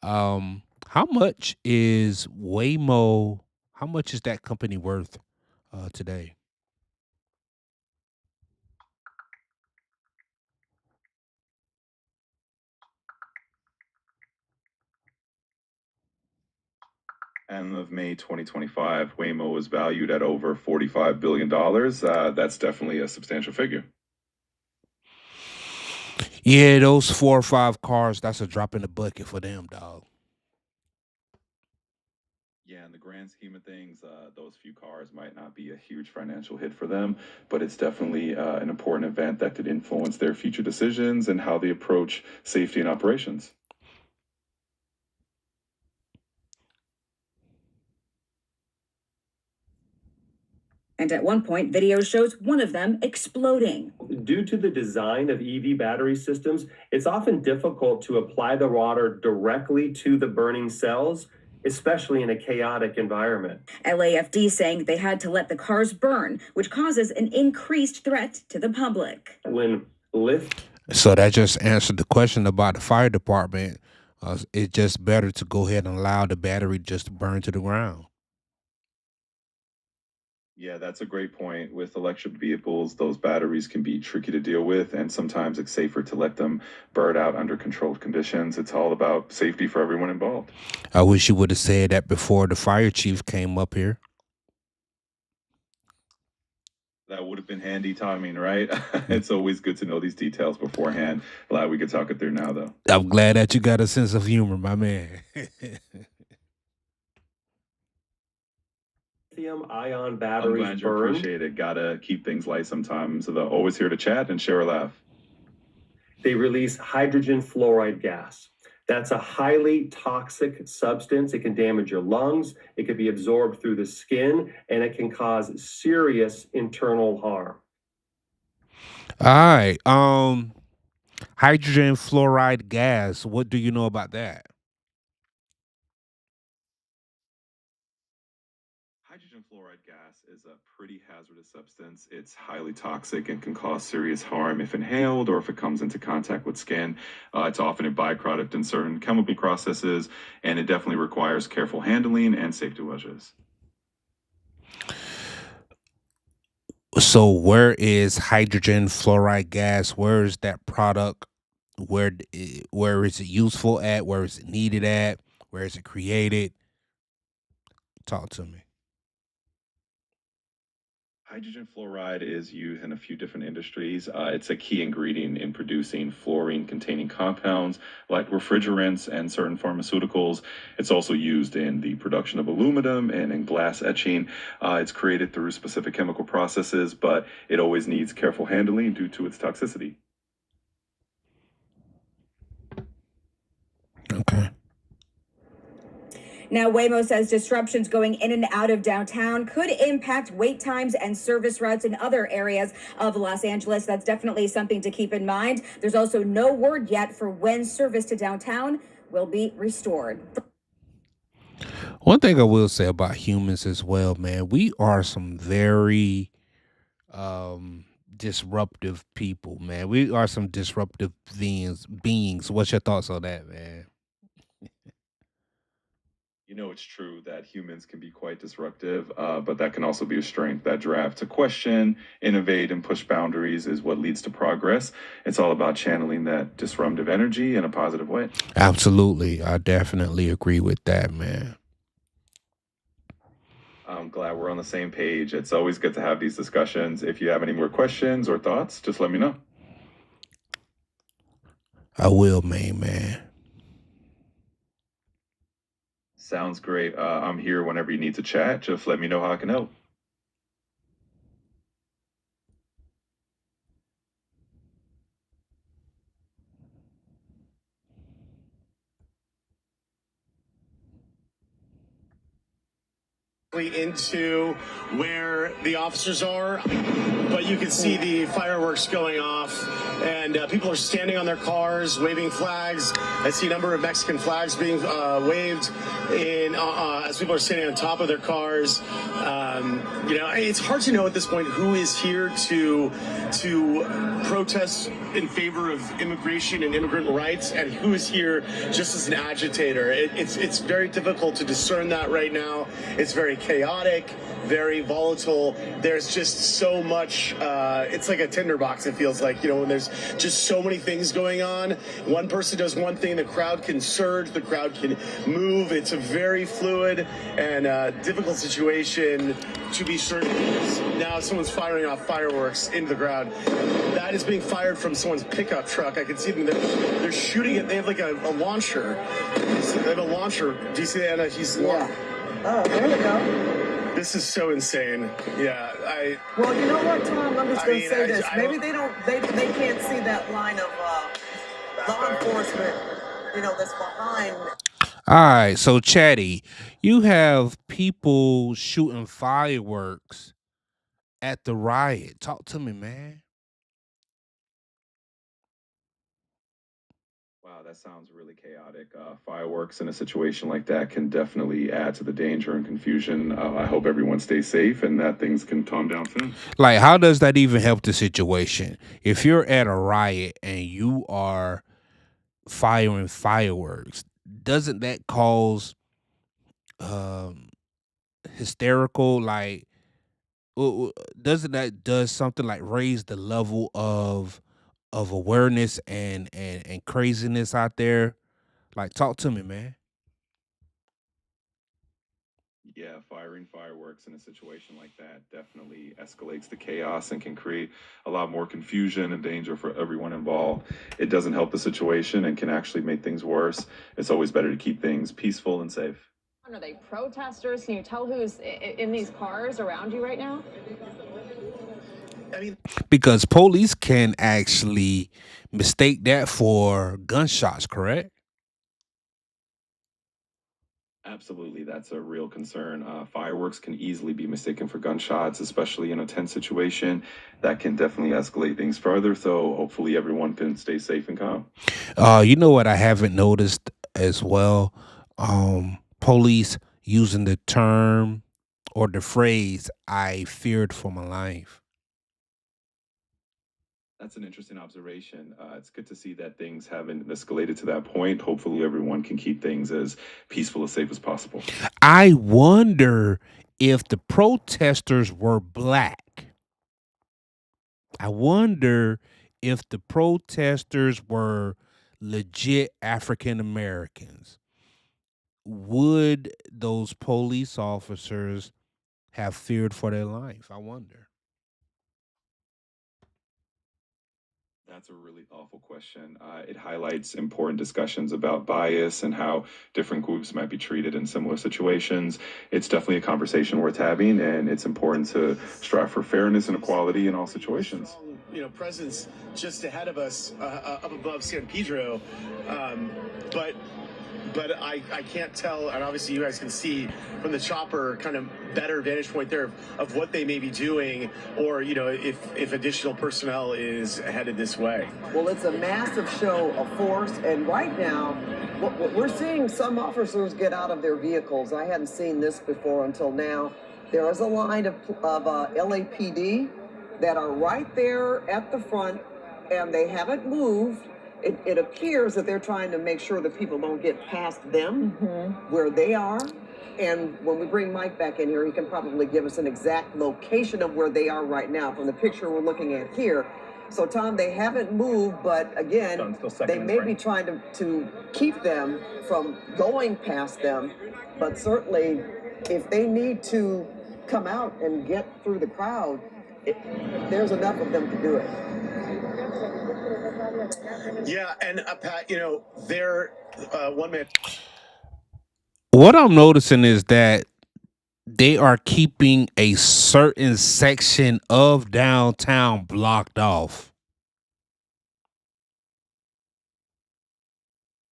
How much is Waymo? How much is that company worth today?
End of May 2025, Waymo was valued at over $45 billion. That's definitely a substantial figure.
Yeah, those 4 or 5 cars, that's a drop in the bucket for them, dog.
Yeah, in the grand scheme of things, those few cars might not be a huge financial hit for them, but it's definitely an important event that could influence their future decisions and how they approach safety and operations.
And at one point, video shows one of them exploding.
Due to the design of EV battery systems, it's often difficult to apply the water directly to the burning cells, especially in a chaotic environment.
LAFD saying they had to let the cars burn, which causes an increased threat to the public.
When lift
So that just answered the question about the fire department. It's just better to go ahead and allow the battery just to burn to the ground.
Yeah, that's a great point. With electric vehicles, those batteries can be tricky to deal with, and sometimes it's safer to let them burn out under controlled conditions. It's all about safety for everyone involved.
I wish you would have said that before the fire chief came up here.
That would have been handy timing, right? It's always good to know these details beforehand. Glad we could talk it through now, though.
I'm glad that you got a sense of humor, my man.
lithium-ion
I'm
batteries
glad you
burn,
appreciate it. Gotta keep things light sometimes. So always here to chat and share a laugh.
they release hydrogen fluoride gas. That's a highly toxic substance. It can damage your lungs, it can be absorbed through the skin, and it can cause serious internal harm.
All right. Hydrogen fluoride gas. What do you know about that?
Hydrogen fluoride gas is a pretty hazardous substance. It's highly toxic and can cause serious harm if inhaled or if it comes into contact with skin. It's often a byproduct in certain chemical processes, and it definitely requires careful handling and safety measures.
So where is hydrogen fluoride gas? Where is that product? Where is it useful at? Where is it needed at? Where is it created? Talk to me.
Hydrogen fluoride is used in a few different industries. It's a key ingredient in producing fluorine containing compounds like refrigerants and certain pharmaceuticals. It's also used in the production of aluminum and in glass etching. It's created through specific chemical processes, but it always needs careful handling due to its toxicity.
Okay.
Now, Waymo says disruptions going in and out of downtown could impact wait times and service routes in other areas of Los Angeles. That's definitely something to keep in mind. There's also no word yet for when service to downtown will be restored.
One thing I will say about humans as well, man, we are some very disruptive people, man. We are some disruptive beings. What's your thoughts on that, man?
You know, it's true that humans can be quite disruptive, but that can also be a strength. That drive to question, innovate, and push boundaries is what leads to progress. It's all about channeling that disruptive energy in a positive way.
Absolutely. I definitely agree with that, man.
I'm glad we're on the same page. It's always good to have these discussions. If you have any more questions or thoughts, just let me know.
I will, man.
Sounds great. I'm here whenever you need to chat. Just let me know how I can help.
Into where the officers are, but you can see the fireworks going off, and people are standing on their cars waving flags. I see a number of Mexican flags being waved in as people are standing on top of their cars. You know, it's hard to know at this point who is here to protest in favor of immigration and immigrant rights, and who is here just as an agitator. It's very difficult to discern that right now. It's very chaotic, very volatile. There's just so much. It's like a tinderbox. It feels like, you know, when there's just so many things going on. One person does one thing, the crowd can surge, the crowd can move. It's a very fluid and difficult situation to be certain. Now someone's firing off fireworks into the crowd. That is being fired from someone's pickup truck. I can see them. They're shooting it. They have like a launcher. They have a launcher. Do you see that?
Oh, there you go.
This is so insane. Yeah,
Well, you know what, Tom? I'm just going to say this. Maybe they can't see that line of law enforcement, you know, that's behind.
All right, so Chatty, you have people shooting fireworks at the riot. Talk to me, man.
Wow, that sounds really chaotic. Fireworks in a situation like that can definitely add to the danger and confusion. I hope everyone stays safe and that things can calm down soon.
Like, how does that even help the situation? If you're at a riot and you are firing fireworks, doesn't that cause um hysterical, like doesn't that does something like raise the level of awareness and craziness out there? Like, talk to me, man.
Yeah, firing fireworks in a situation like that definitely escalates the chaos and can create a lot more confusion and danger for everyone involved. It doesn't help the situation and can actually make things worse. It's always better to keep things peaceful and safe.
Are they protesters? Can you tell who's in these cars around you right now?
I mean,
Because police can actually mistake that for gunshots, correct?
Absolutely, that's a real concern. Fireworks can easily be mistaken for gunshots, especially in a tense situation. That can definitely escalate things further. So hopefully everyone can stay safe and calm.
You know what I haven't noticed as well? Police using the term or the phrase "I feared for my life."
That's an interesting observation. It's good to see that things haven't escalated to that point. Hopefully everyone can keep things as peaceful and safe as possible.
I wonder if the protesters were black. I wonder if the protesters were legit African Americans. Would those police officers have feared for their life? I wonder.
That's a really thoughtful question. It highlights important discussions about bias and how different groups might be treated in similar situations. It's definitely a conversation worth having, and it's important to strive for fairness and equality in all situations.
you know, presence just ahead of us, up above San Pedro, but I can't tell, and obviously you guys can see from the chopper kind of better vantage point there of what they may be doing, or, you know, if additional personnel is headed this way.
Well, it's a massive show of force, and right now, We're seeing some officers get out of their vehicles. I hadn't seen this before until now. There is a line of LAPD that are right there at the front, and they haven't moved. It appears that they're trying to make sure that people don't get past them where they are. And when we bring Mike back in here, he can probably give us an exact location of where they are right now from the picture we're looking at here. So, Tom, they haven't moved, but again, they may be trying to keep them from going past them. But certainly, if they need to come out and get through the crowd, there's enough of them to do it.
Yeah, and Pat, you know, they're one man.
What I'm noticing is that they are keeping a certain section of downtown blocked off.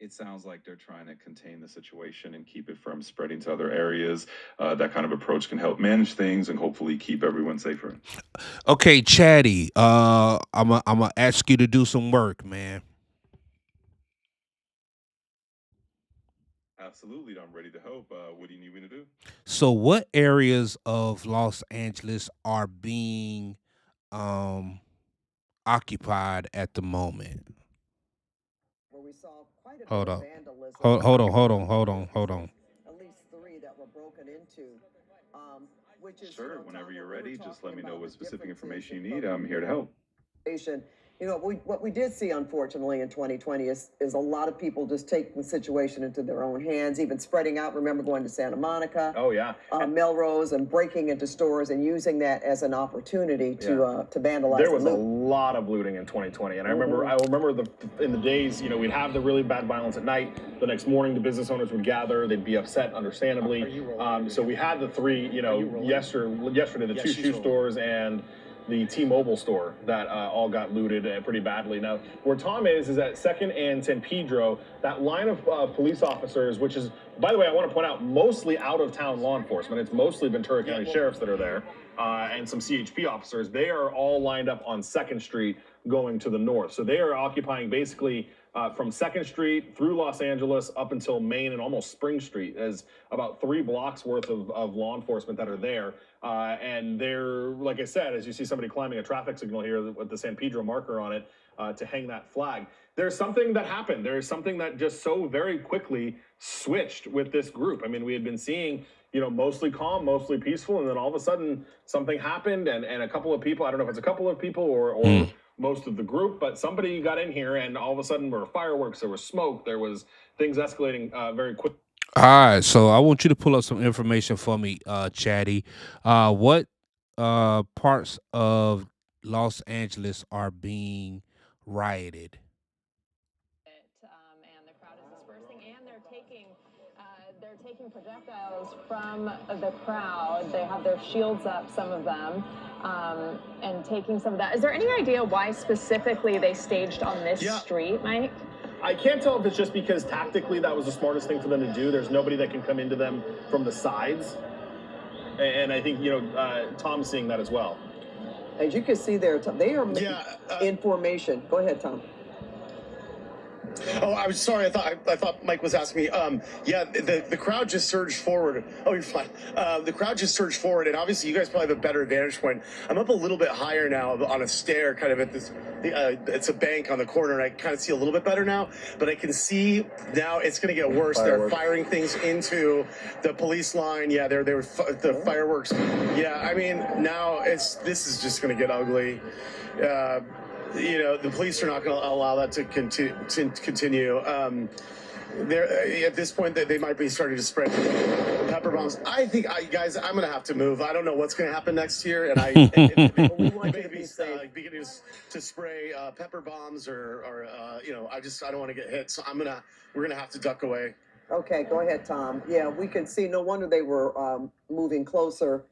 It sounds like they're trying to contain the situation and keep it from spreading to other areas. That kind of approach can help manage things and hopefully keep everyone safer.
Okay, Chatty, I'm gonna ask you to do some work, man.
Absolutely, I'm ready to help. What do you need me to do?
So, what areas of Los Angeles are being um occupied at the moment?
Where we saw quite a bit
Hold
of
up.
vandalism.
Hold on.
At least 3 that were broken into. Which is,
Sure, whenever
Tom,
you're
when we were
ready, just let
talking
me know
about
what
the
specific
differences
information
in
you need. I'm here to help.
information. You know, what we did see, unfortunately, in 2020 is a lot of people just taking the situation into their own hands, even spreading out. Remember going to Santa Monica,
Oh, yeah.
Melrose, and breaking into stores and using that as an opportunity to vandalize.
There was a
and loot.
lot of looting in 2020, and I remember in the days, you know, we'd have the really bad violence at night. The next morning, the business owners would gather. They'd be upset, understandably. So we had the 3, you know, yesterday the 2 shoe stores and the T-Mobile store that all got looted pretty badly. Now, where Tom is at 2nd and San Pedro, that line of police officers, which is, by the way, I want to point out, mostly out-of-town law enforcement. It's mostly Ventura County sheriffs that are there, and some CHP officers. They are all lined up on 2nd Street going to the north. So they are occupying basically from 2nd Street through Los Angeles up until Main and almost Spring Street. There's about 3 blocks worth of law enforcement that are there. And they're, like I said, as you see somebody climbing a traffic signal here with the San Pedro marker on it to hang that flag. There's something that happened. There's something that just so very quickly switched with this group. I mean, we had been seeing, you know, mostly calm, mostly peaceful, and then all of a sudden something happened, and a couple of people, I don't know if it's a couple of people or most of the group, but somebody got in here, and all of a sudden there were fireworks, there was smoke, there was things escalating very quick.
All right, so I want you to pull up some information for me, Chatty. What parts of Los Angeles are being rioted?
And the crowd is dispersing, and they're taking projectiles from the crowd. They have their shields up, some of them, and taking some of that. Is there any idea why specifically they staged on this street, Mike?
I can't tell if it's just because tactically that was the smartest thing for them to do. There's nobody that can come into them from the sides. And I think, you know, Tom's seeing that as well.
As you can see there, they are in formation. Go ahead, Tom.
Oh, I was sorry. I thought Mike was asking me. Yeah, the crowd just surged forward. Oh, you're fine. The crowd just surged forward, and obviously you guys probably have a better vantage point. I'm up a little bit higher now on a stair, kind of at this. It's a bank on the corner, and I kind of see a little bit better now. But I can see now it's going to get worse. They're firing things into the police line. Yeah, the fireworks. Yeah, I mean now this is just going to get ugly. You know, the police are not going to allow that to continue. At this point, they might be starting to spread pepper bombs. I think, guys, I'm going to have to move. I don't know what's going to happen next year, and we want to be beginning to spray pepper bombs or you know, I don't want to get hit, so we're going to have to duck away.
Okay, go ahead, Tom. Yeah, we can see. No wonder they were moving closer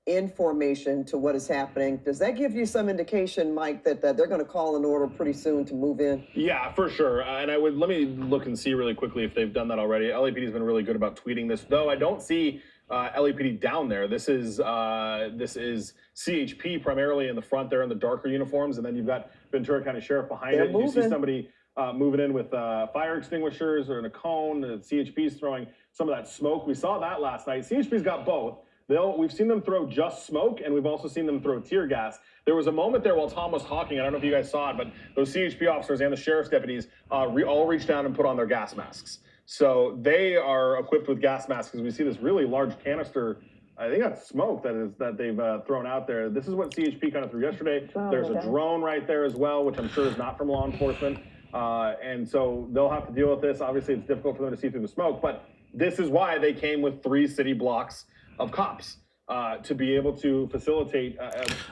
in formation to what is happening. Does that give you some indication, Mike, that they're going to call an order pretty soon to move in?
Yeah, for sure. And let me look and see really quickly if they've done that already. LAPD has been really good about tweeting this, though I don't see LAPD down there. This is CHP primarily in the front there in the darker uniforms, and then you've got Ventura County Sheriff behind it. You see somebody
moving in with fire extinguishers or in a cone. CHP's throwing some of that smoke. We saw that last night. CHP's got both. We've seen them throw just smoke, and we've also seen them throw tear gas. There was a moment there while Tom was talking. I don't know if you guys saw it, but those CHP officers and the sheriff's deputies all reached down and put on their gas masks. So they are equipped with gas masks because we see this really large canister. I think that's smoke that they've thrown out there. This is what CHP kind of threw yesterday. There's a drone right there as well, which I'm sure is not from law enforcement. And so they'll have to deal with this. Obviously, it's difficult for them to see through the smoke, but this is why they came with 3 city blocks of cops to be able to facilitate.
All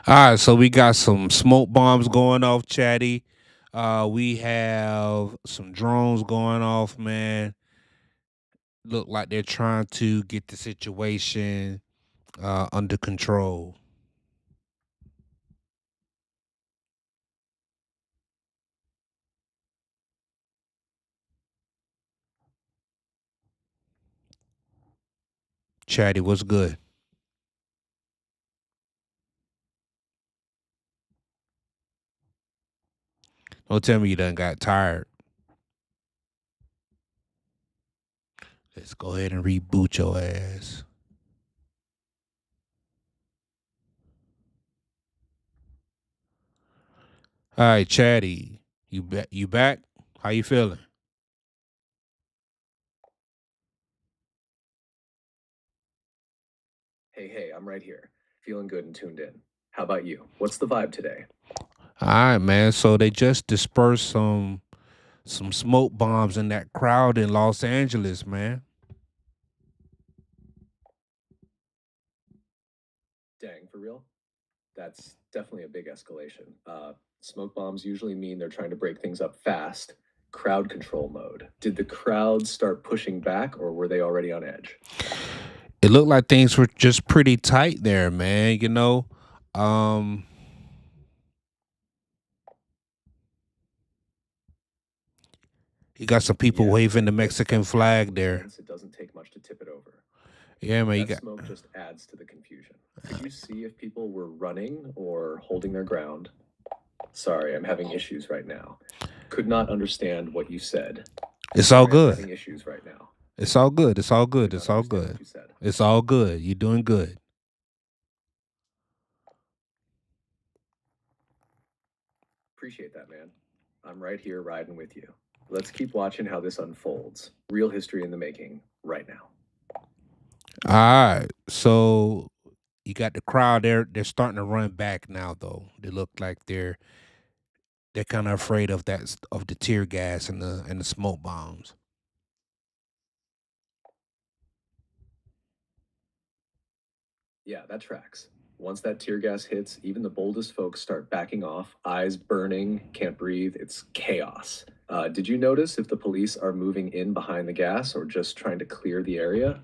right, so we got some smoke bombs going off, Chatty. We have some drones going off, man. Look like they're trying to get the situation under control. Chatty, what's good? Don't tell me you done got tired. Let's go ahead and reboot your ass. All right, Chatty, you back? How you feeling?
Hey, I'm right here. Feeling good and tuned in. How about you? What's the vibe today?
All right, man. So they just dispersed some smoke bombs in that crowd in Los Angeles, man.
Dang, for real? That's definitely a big escalation. Smoke bombs usually mean they're trying to break things up fast. Crowd control mode. Did the crowd start pushing back or were they already on edge?
It looked like things were just pretty tight there, man. You know, um, you got some people
Yeah,
waving the
it's
Mexican flag there.
intense. It doesn't take much to tip it over.
Yeah, man.
That smoke just adds to the confusion. Could you see if people were running or holding their ground? Sorry, I'm having issues right now. Could not understand what you said.
It's all
Sorry, I'm
good.
having issues right now.
It's all good. It's all good.
Could
It's
not
all
understand what
good.
you said.
It's all good. You're doing good.
Appreciate that, man. I'm right here riding with you. Let's keep watching how this unfolds. Real history in the making right now.
All right. So you got the crowd there. They're starting to run back now, though. They look like they're kind of afraid of of the tear gas and the smoke bombs.
Yeah, that tracks. Once that tear gas hits, even the boldest folks start backing off, eyes burning, can't breathe. It's chaos. Did you notice if the police are moving in behind the gas or just trying to clear the area?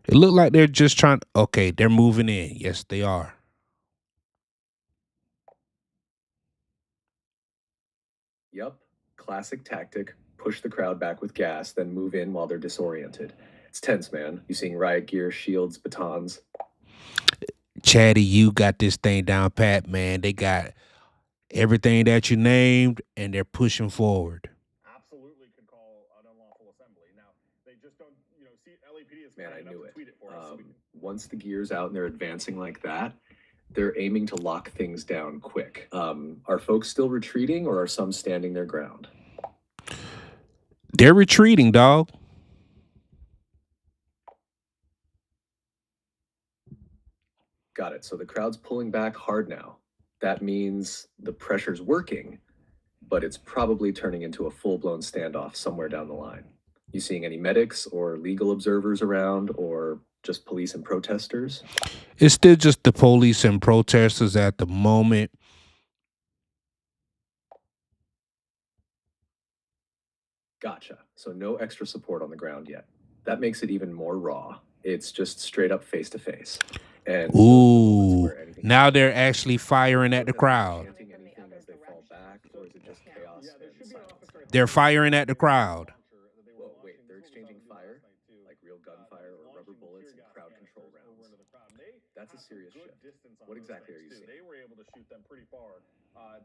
It looked like they're just trying. Okay, they're moving in. Yes, they are.
Yup, classic tactic. Push the crowd back with gas, then move in while they're disoriented. It's tense, man. You seeing riot gear, shields, batons?
Chatty, you got this thing down pat, man. They got everything that you named, and they're pushing forward.
Absolutely could call an unlawful assembly. Now, they just don't, see LAPD is
Man, I
kind enough
knew
to
it.
tweet it for us. So we can...
Once the gear's out and they're advancing like that, they're aiming to lock things down quick. Are folks still retreating or are some standing their ground?
They're retreating, dog.
Got it. So the crowd's pulling back hard now. That means the pressure's working, but it's probably turning into a full-blown standoff somewhere down the line. You seeing any medics or legal observers around or just police and protesters?
It's still just the police and protesters at the moment.
Gotcha. So no extra support on the ground yet. That makes it even more raw. It's just straight up face to face. And
Ooh, now they're actually firing at the crowd.
chanting anything as they fall back, or is it just chaos and silence?
They're firing at the crowd.
Whoa, wait, they're exchanging fire? Like real gunfire or rubber bullets and crowd control rounds? That's a serious
good
shift.
distance on
What
those
exactly are
things,
you
too.
seeing?
They were able to shoot them pretty far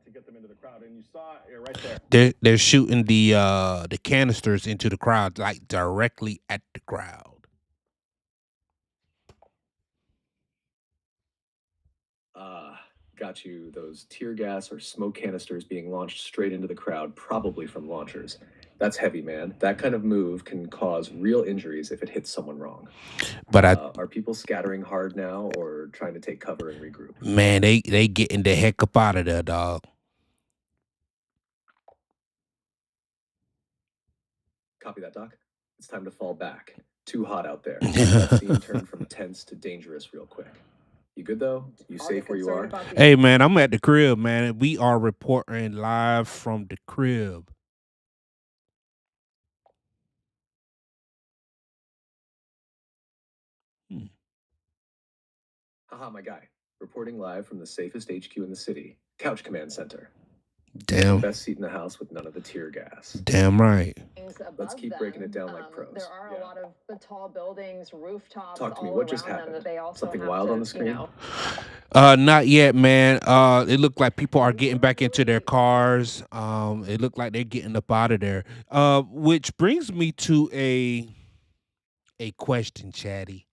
to get them into the crowd, and you saw it right there.
They're shooting the canisters into the crowd, like directly at the crowd.
Got you those tear gas or smoke canisters being launched straight into the crowd, probably from launchers. That's heavy, man. That kind of move can cause real injuries if it hits someone wrong.
But
Are people scattering hard now or trying to take cover and regroup?
man, they getting the heck up out of there, dog.
Copy that, Doc. It's time to fall back. Too hot out there. That scene turned from tense to dangerous real quick. You good though? You safe where you are?
Hey man, I'm at the crib, man. We are reporting live from the crib.
Haha, my guy. Reporting live from the safest HQ in the city, Couch Command Center.
Damn.
The best seat in the house with none of the tear gas.
Damn right.
Let's keep breaking it down like pros.
There are a lot of the tall buildings, rooftops
Talk to me.
all
What just
around them
happened?
that they also
Something
have
wild
to,
on the screen?
Not yet, man. It looked like people are getting back into their cars. It looked like they're getting up out of there. Which brings me to a question, Chatty.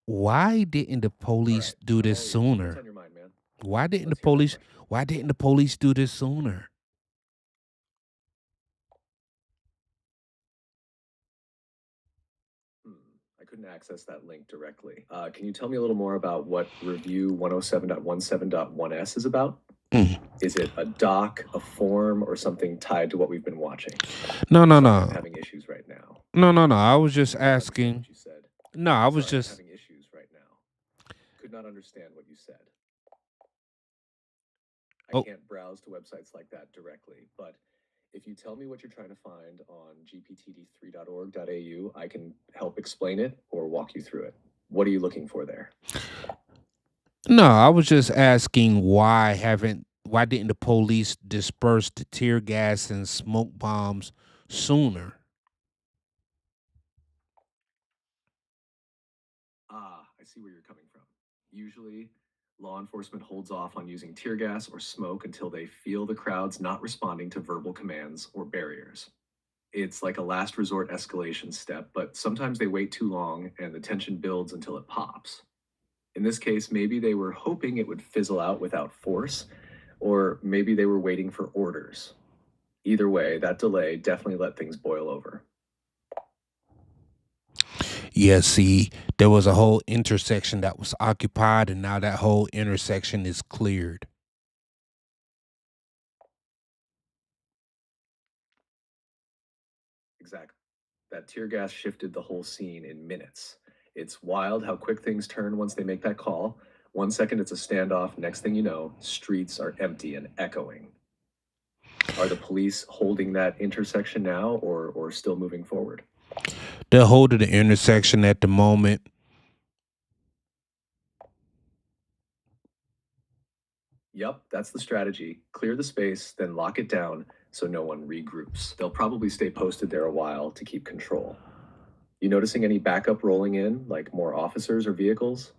Why didn't the police do this
What's
sooner?
on your mind, man?
Why didn't the
Let's hear that
police?
question.
Why didn't the police do this sooner?
I couldn't access that link directly. Can you tell me a little more about what review 107.17.1s is about? Is it a doc, a form, or something tied to what we've been watching?
No.
I'm having issues right now.
No. I was just asking.
You said.
No, I was
Sorry,
just.
I'm having issues right now. Could not understand what you said. I can't browse to websites like that directly, but if you tell me what you're trying to find on gptd3.org.au, I can help explain it or walk you through it. What are you looking for there?
No, I was just asking why didn't the police disperse the tear gas and smoke bombs sooner?
I see where you're coming from. Usually, law enforcement holds off on using tear gas or smoke until they feel the crowd's not responding to verbal commands or barriers. It's like a last resort escalation step, but sometimes they wait too long and the tension builds until it pops. In this case, maybe they were hoping it would fizzle out without force, or maybe they were waiting for orders. Either way, that delay definitely let things boil over.
Yeah, see, there was a whole intersection that was occupied, and now that whole intersection is cleared.
Exactly. That tear gas shifted the whole scene in minutes. It's wild how quick things turn once they make that call. 1 second it's a standoff, next thing you know, streets are empty and echoing. Are the police holding that intersection now or still moving forward?
They're holding the intersection at the moment.
Yep, that's the strategy. Clear the space, then lock it down so no one regroups. They'll probably stay posted there a while to keep control. You noticing any backup rolling in, like more officers or vehicles?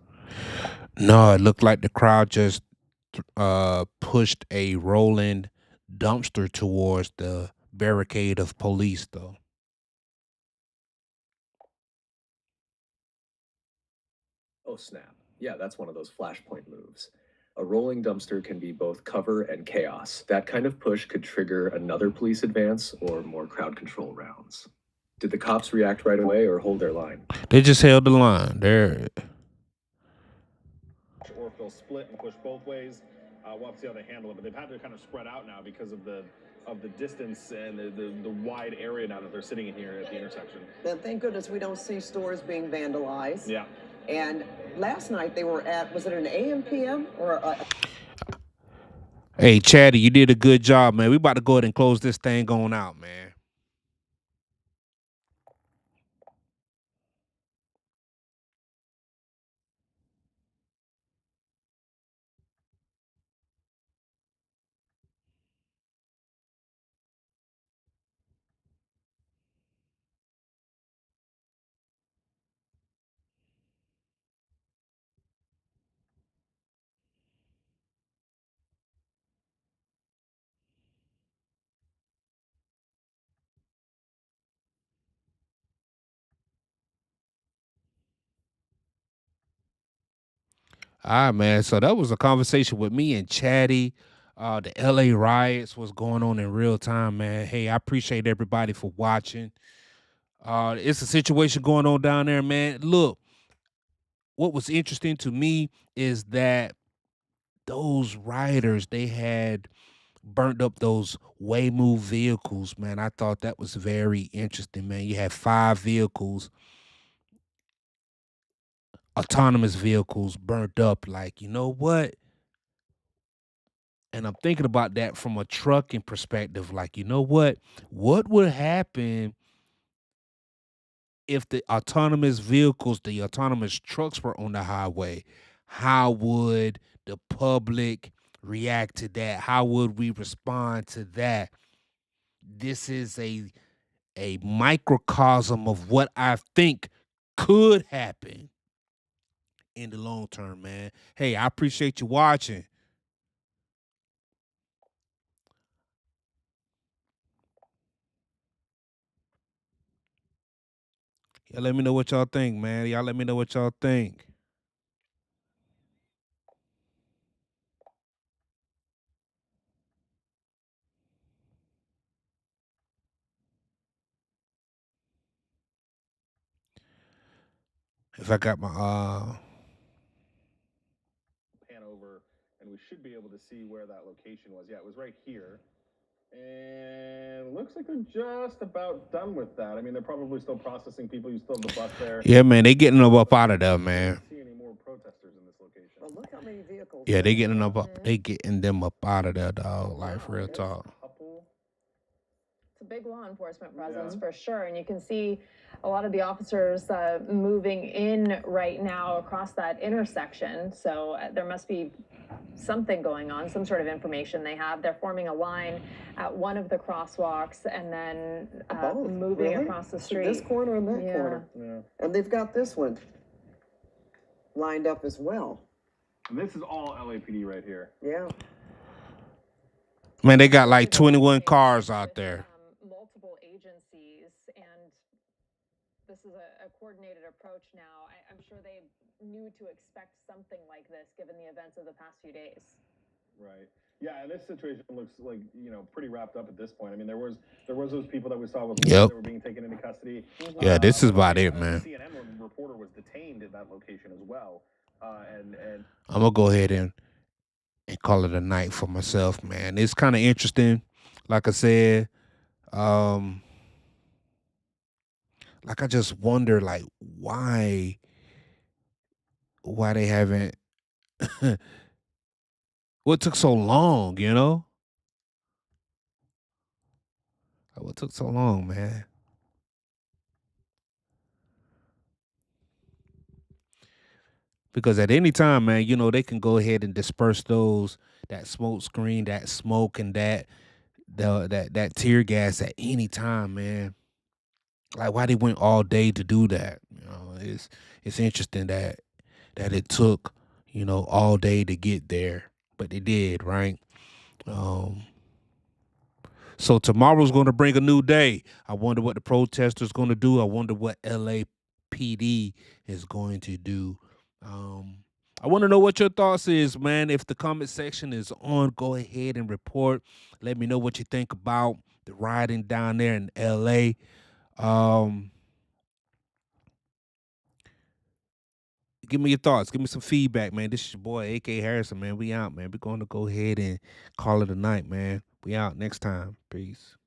No, it looked like the crowd just pushed a rolling dumpster towards the barricade of police, though.
Oh, snap. Yeah, that's one of those flashpoint moves. A rolling dumpster can be both cover and chaos. That kind of push could trigger another police advance or more crowd control rounds. Did the cops react right away or hold their line?
They just held the line. There.
Or if they'll split and push both ways. We'll have to see how they handle it, but they've had to kind of spread out now because of the distance and the wide area now that they're sitting in here at the intersection.
Then thank goodness we don't see stores being vandalized.
Yeah.
And last night they were at, was it an AM PM or a
Hey, Chatty, you did a good job, man. We about to go ahead and close this thing on out, man. All right, man. So that was a conversation with me and Chatty. The LA riots was going on in real time, man. Hey, I appreciate everybody for watching. It's a situation going on down there, man. Look, what was interesting to me is that those rioters, they had burnt up those Waymo vehicles, man. I thought that was very interesting, man. You had 5 vehicles, autonomous vehicles burnt up. Like, you know what? And I'm thinking about that from a trucking perspective. Like, you know what? What would happen if the autonomous vehicles, the autonomous trucks were on the highway? How would the public react to that? How would we respond to that? This is a microcosm of what I think could happen in the long term, man. Hey, I appreciate you watching. Y'all let me know what y'all think, man. Y'all let me know what y'all think. If I got my
Pan over, and we should be able to see where that location was. Yeah, it was right here. And looks like they're just about done with that. I mean, they're probably still processing people. You still have the bus there.
Yeah, man, they getting them up out of there, man.
I don't see any more protesters in this location.
Well, look how many vehicles.
Yeah, they getting them up. They getting them up out of there, dog. Like real talk.
It's a big law enforcement presence for sure, and you can see a lot of the officers moving in right now across that intersection. So there must be something going on, some sort of information they have. They're forming a line at one of the crosswalks and then moving across the street.
This corner and that corner. Yeah. And they've got this one lined up as well.
And this is all LAPD right here.
Yeah.
Man, they got like 21 cars out there.
Multiple agencies, and this is a coordinated approach now. I'm sure they knew to expect something like this given the events of the past few days.
Right. Yeah, and this situation looks like, pretty wrapped up at this point. I mean, there was those people that we saw with that were being taken into custody.
Yeah, this is about it, man.
The CNN reporter was detained at that location as well. And
I'm gonna go ahead and call it a night for myself, man. It's kind of interesting. Like I said, like I just wonder, like, why they haven't what took so long, you know? Like, what took so long, man? Because at any time, man, they can go ahead and disperse that smoke screen, that smoke, and that tear gas at any time, man. Like, why they went all day to do that? It's interesting that it took all day to get there, but they did, right? So tomorrow's going to bring a new day. I wonder what the protesters going to do. I wonder what LAPD is going to do. I want to know what your thoughts is, man. If the comment section is on, go ahead and report. Let me know what you think about the rioting down there in LA. Give me your thoughts. Give me some feedback, man. This is your boy, AK Harrison, man. We out, man. We're going to go ahead and call it a night, man. We out next time. Peace.